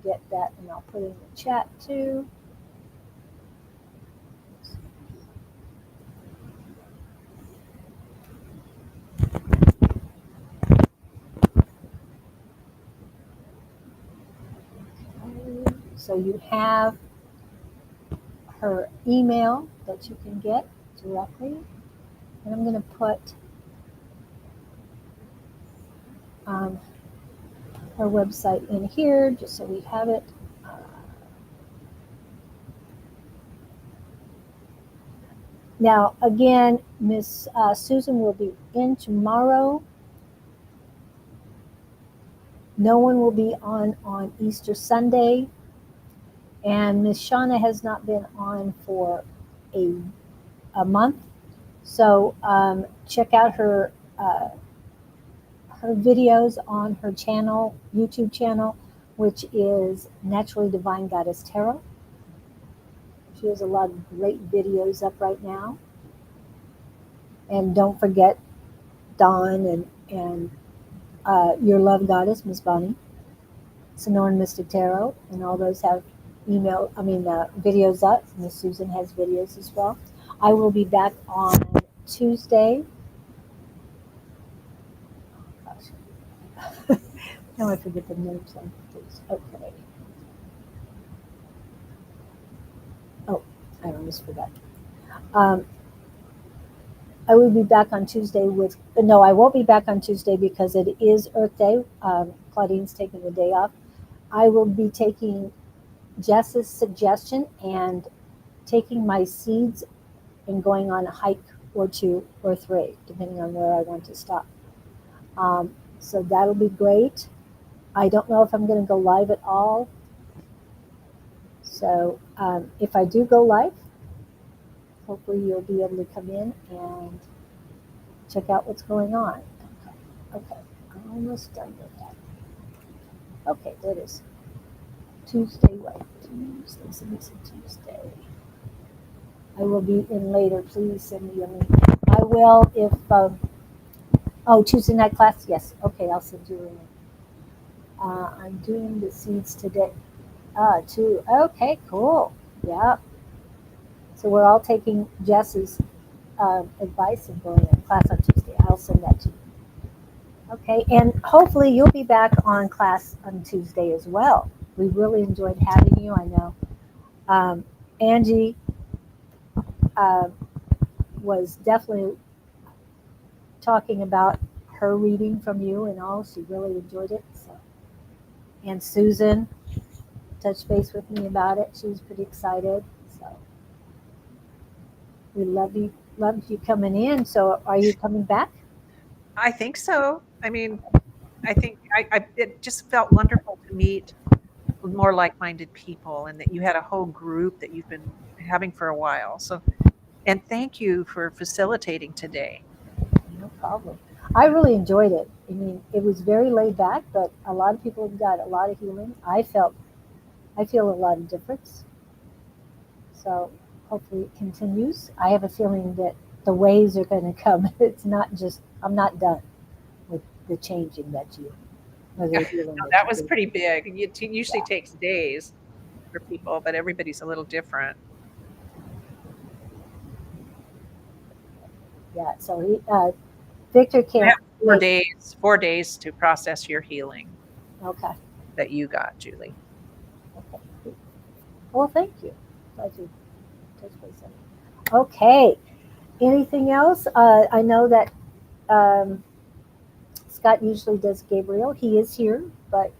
get that, and I'll put it in the chat too. So you have her email that you can get directly. And I'm going to put her website in here just so we have it. Now, again, Miss Susan will be in tomorrow. No one will be on Easter Sunday. And Miss Shauna has not been on for a month. So check out her videos on her channel, YouTube channel, which is Naturally Divine Goddess Tarot. She has a lot of great videos up right now. And don't forget Dawn and Your Love Goddess, Miss Bonnie, Sonoran Mystic Tarot, and all those have videos up. Miss Susan has videos as well. I will be back on Tuesday. Oh, gosh. Now I forget the names on these. Okay. Oh, I almost forgot. I will be back on Tuesday I won't be back on Tuesday because it is Earth Day. Claudene's taking the day off. I will be taking Jess's suggestion and taking my seeds and going on a hike or 2 or 3, depending on where I want to stop. So that'll be great. I don't know if I'm going to go live at all. So if I do go live, hopefully you'll be able to come in and check out what's going on. Okay, I'm almost done with that. Okay, there it is. Tuesday. I will be in later. Please send me a link. I will if, Tuesday night class? Yes. Okay, I'll send you a link. I'm doing the seeds today. Too. Okay, cool. Yeah. So we're all taking Jess's advice and going to class on Tuesday. I'll send that to you. Okay, and hopefully you'll be back on class on Tuesday as well. We really enjoyed having you. I know Angie was definitely talking about her reading from you and all. She really enjoyed it. So, and Susan touched base with me about it. She was pretty excited. So we loved you coming in. So are you coming back? I think so. I mean, I think it just felt wonderful to meet more like-minded people, and that you had a whole group that you've been having for a while. So, and thank you for facilitating today. No problem. I really enjoyed it. I mean, it was very laid back, but a lot of people got a lot of healing. I feel a lot of difference. So hopefully it continues. I have a feeling that the waves are going to come. It's not just, I'm not done with the changing that you, or the healing That was you do. pretty big. It usually takes days for people, but everybody's a little different. Yeah. So Victor You can't have wait. 4 days to process your healing Okay. that you got, Julie. Okay. Well, thank you. Glad you touched base on it. Okay. Anything else? I know that Scott usually does Gabriel. He is here, but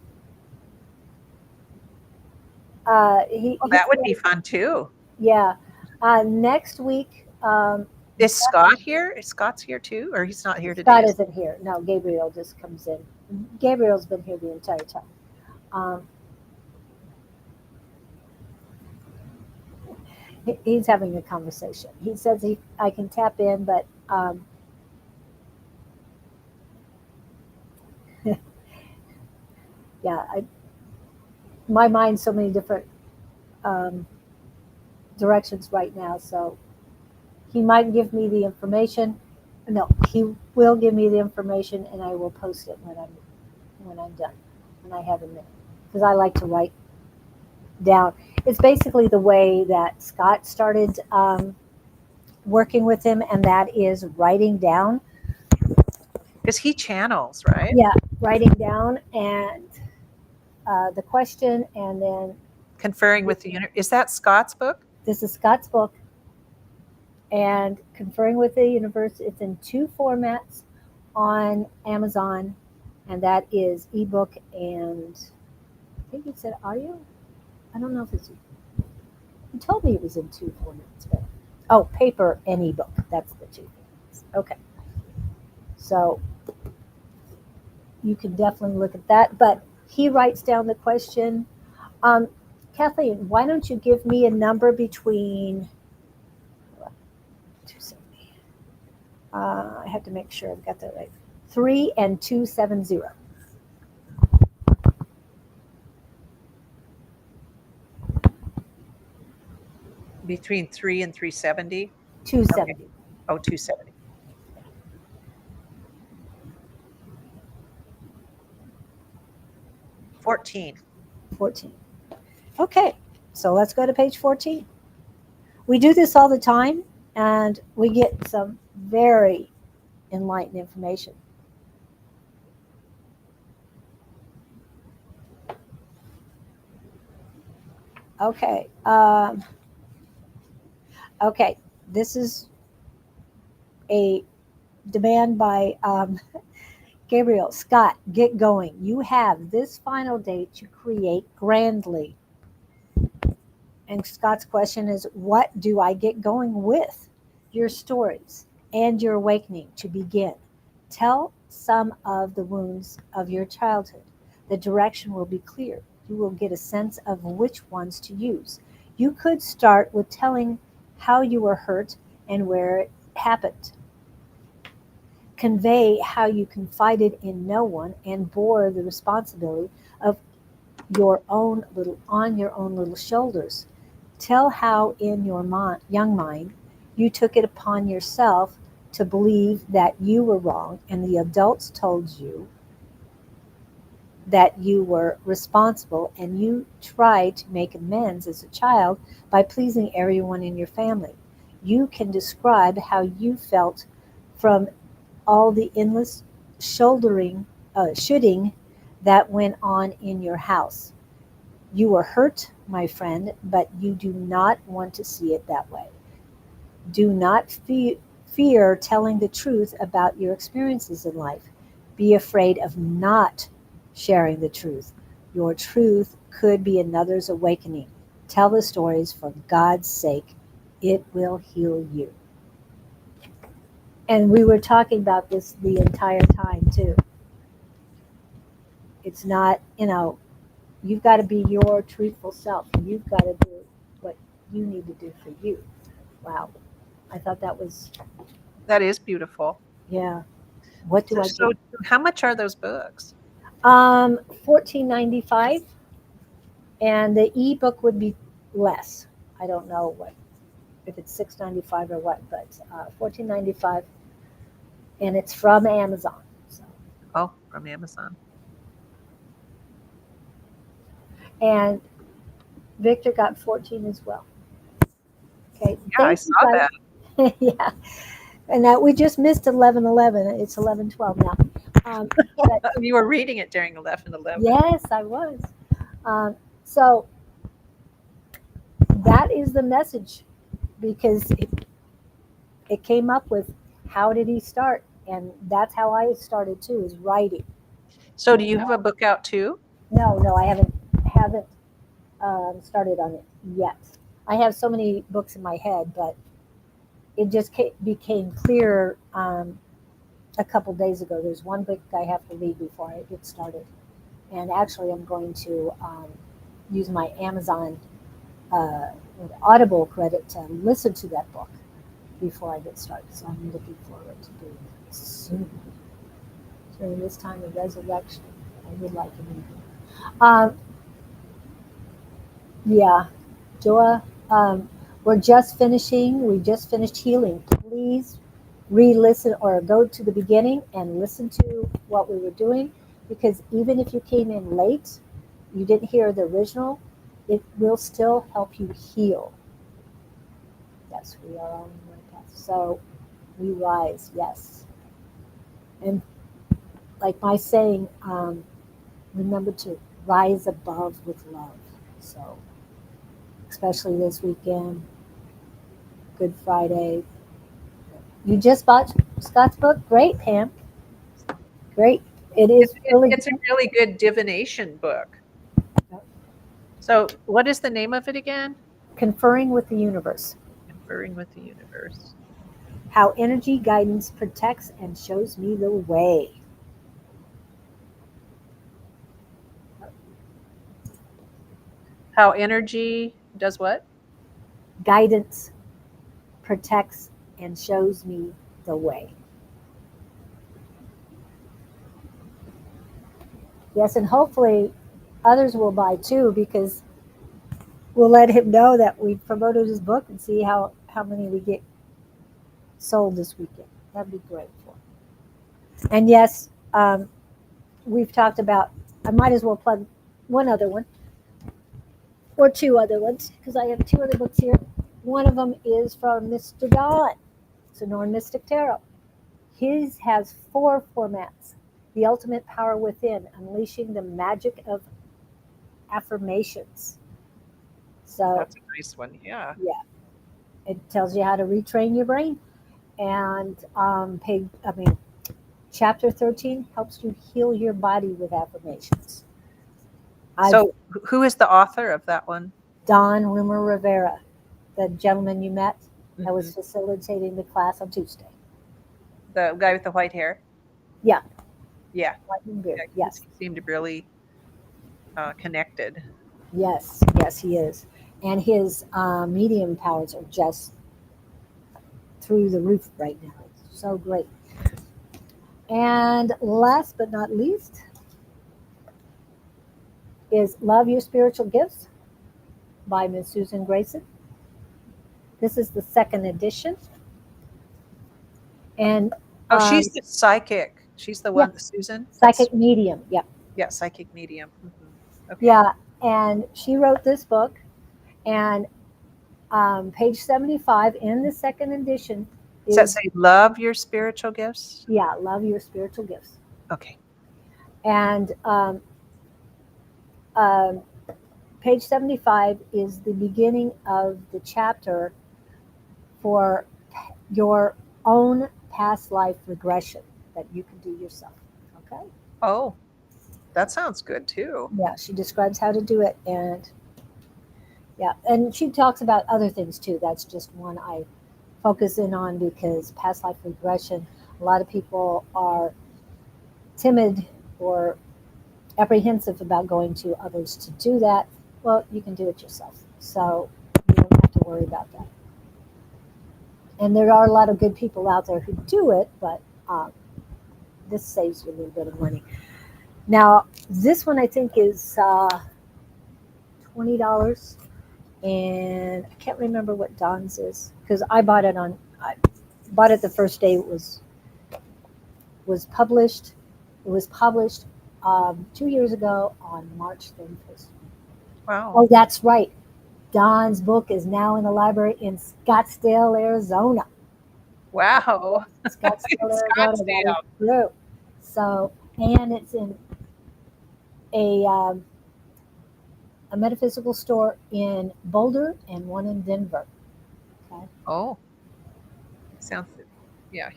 Well, that would be fun too. Yeah. Next week, Is Scott here? Is Scott's here too, or he's not here today? Scott isn't here. No, Gabriel just comes in. Gabriel's been here the entire time. He's having a conversation. He says I can tap in, but yeah, my mind's so many different um, directions right now. So he might give me the information. No, he will give me the information, and I will post it when I'm done, when I have a minute, because I like to write down. It's basically the way that Scott started working with him, and that is writing down. Because he channels, right? Yeah, writing down and the question, and then Conferring with the is that Scott's book? this is Scott's book, and Conferring with the Universe. It's in 2 formats on Amazon, and that is ebook and I think it said audio. I don't know if it's. He told me it was in 2 formats, but paper and ebook. That's the 2 things. Okay, so you can definitely look at that. But he writes down the question. Kathleen, why don't you give me a number between 270? I have to make sure I've got that right. 3 and 270. Between 3 and 370? 270. Okay. Oh, 270. $14. 14. Okay, so let's go to page 14. We do this all the time, and we get some very enlightened information. Okay. Okay, this is a demand by Gabriel. Scott, get going. You have this final day to create grandly. And Scott's question is, what do I get going with? Your stories and your awakening to begin. Tell some of the wounds of your childhood. The direction will be clear. You will get a sense of which ones to use. You could start with telling how you were hurt and where it happened. Convey how you confided in no one and bore the responsibility of your own little shoulders. Tell how in your young mind you took it upon yourself to believe that you were wrong and the adults told you that you were responsible, and you tried to make amends as a child by pleasing everyone in your family. You can describe how you felt from all the endless shooting that went on in your house. You were hurt, my friend, but you do not want to see it that way. Do not fear telling the truth about your experiences in life. Be afraid of not sharing the truth. Your truth could be another's awakening. Tell the stories for God's sake. It will heal you. And we were talking about this the entire time, too. It's not, you've got to be your truthful self. You've got to do what you need to do for you. Wow. I thought that is beautiful. Yeah. What do I do? So how much are those books? $14.95, and the ebook would be less. I don't know if it's $6.95 or what, but $14.95, and it's from Amazon. So. Oh, from Amazon. And Victor got 14 as well. Okay. Yeah, I saw that. Yeah. And now we just missed 11:11. It's 11:12 now. You were reading it during 11:11. Yes, I was. So that is the message, because it came up with how did he start, and that's how I started too, is writing. So do you have a book out too? No, I haven't started on it yet. I have so many books in my head, but it just became clear a couple days ago. There's one book I have to read before I get started, and actually, I'm going to use my Amazon uh, Audible credit to listen to that book before I get started. So I'm looking forward to doing that soon. During this time of resurrection, I would like to read. Um, yeah, Joa, we're just finishing. We just finished healing. Please re-listen or go to the beginning and listen to what we were doing, because even if you came in late, you didn't hear the original, it will still help you heal. Yes, we are on the right path. So we rise, yes. And like my saying, remember to rise above with love. So, especially this weekend, Good Friday. You just bought Scott's book? Great, Pam. Great. It is really It's a good. really good divination book. So, what is the name of it again? Conferring with the universe. Conferring with the universe. How energy guidance protects and shows me the way. How energy does what? Guidance protects and shows me the way. Yes, and hopefully others will buy too, because we'll let him know that we promoted his book and see how many we get sold this weekend. That'd be great for him. And yes, we've talked about, I might as well plug one other one or two other ones, because I have two other books here. One of them is from Mr. Don, Sonoran Mystic Tarot. His has 4 formats. The Ultimate Power Within, Unleashing the Magic of Affirmations. So, That's a nice one. Yeah. yeah, it tells you how to retrain your brain. And chapter 13 helps you heal your body with affirmations. I've So, who is the author of that one? Don Rumer-Rivera, the gentleman you met that Hmm. was facilitating the class on Tuesday. The guy with the white hair. Yeah, Yeah. lightning beard. Yeah. Yes, He seemed really connected. yes, yes, he is. And his medium powers are just through the roof right now. It's so great. And last but not least is Love Your Spiritual Gifts by Miss Susan Grayson. This is the second edition. And Oh, she's the psychic. She's the yeah, one, Susan. That's psychic medium. Yeah, yeah, psychic medium. Okay. yeah. And she wrote this book. And page 75 in the second edition Does that is, say love your spiritual gifts? yeah, Love Your Spiritual Gifts. Okay. And um, page 75 is the beginning of the chapter for your own past life regression that you can do yourself. Okay. Oh, that sounds good too. Yeah, she describes how to do it. And yeah, and she talks about other things too. That's just one I focus in on, because past life regression, a lot of people are timid or apprehensive about going to others to do that. Well, you can do it yourself. So you don't have to worry about that. And there are a lot of good people out there who do it, but this saves you a little bit of money. Now, this one I think is $20. And I can't remember what Don's is, because I bought it the first day it was published. It was published 2 years ago on March 31st. Wow. Oh, that's right. Don's book is now in the library in Scottsdale, Arizona. Wow. Scottsdale, Arizona. That is Scottsdale. true. So, and it's in a um, a metaphysical store in Boulder and one in Denver. Okay. Oh, sounds yeah,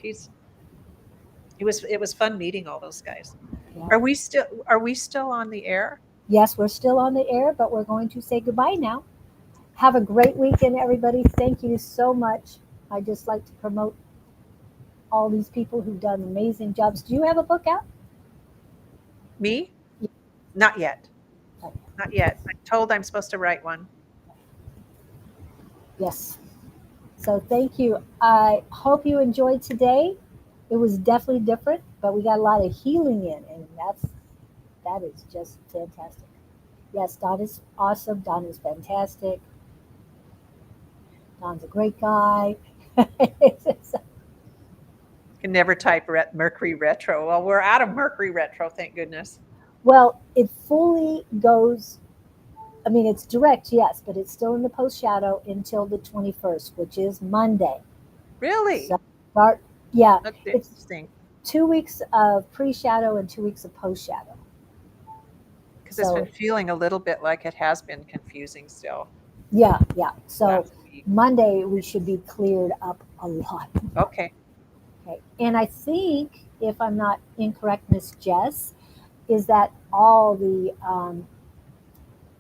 it was fun meeting all those guys. Yeah. Are we still on the air? Yes, we're still on the air, but we're going to say goodbye now. Have a great weekend, everybody. Thank you so much. I just like to promote all these people who've done amazing jobs. Do you have a book out? Me? Not yet. Not yet. I'm told I'm supposed to write one. Yes. So thank you. I hope you enjoyed today. It was definitely different, but we got a lot of healing in, and that is just fantastic. Yes, Don is awesome. Don is fantastic. Don's a great guy. Can never type Mercury retro. Well, we're out of Mercury retro, thank goodness. Well, it fully goes. I mean, it's direct, yes, but it's still in the post shadow until the 21st, which is Monday. Really? So start, yeah, That's it's interesting. 2 weeks of pre shadow and 2 weeks of post shadow. Because it's been So feeling a little bit like it has been confusing still yeah, yeah. So last week. Monday we should be cleared up a lot. Okay. Okay. And I think, if I'm not incorrect, Miss Jess, is that all the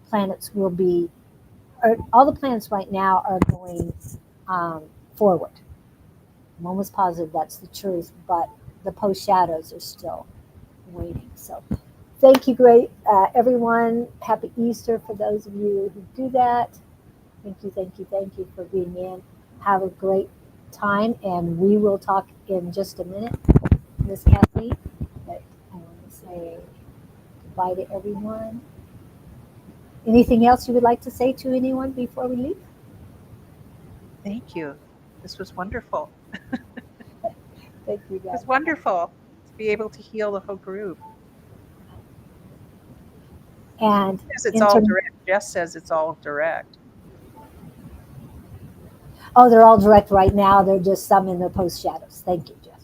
planets will be, or all the planets right now are going um, forward. I'm almost positive that's the truth, but the post shadows are still waiting. So thank you, great everyone. Happy Easter for those of you who do that. Thank you for being in. Have a great time, and we will talk in just a minute, Miss Kathleen. But I want to say goodbye to everyone. Anything else you would like to say to anyone before we leave? Thank you. This was wonderful. Thank you, It guys. was wonderful to be able to heal the whole group. And Because it's all inter- direct. Jess says it's all direct. oh, they're all direct right now. They're just some in the post shadows. Thank you, Jeff.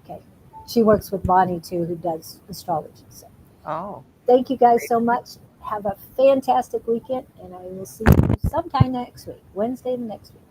Okay. She works with Bonnie too, who does astrology. So Oh, thank you guys great. so much. Have a fantastic weekend, and I will see you sometime next week, Wednesday next week.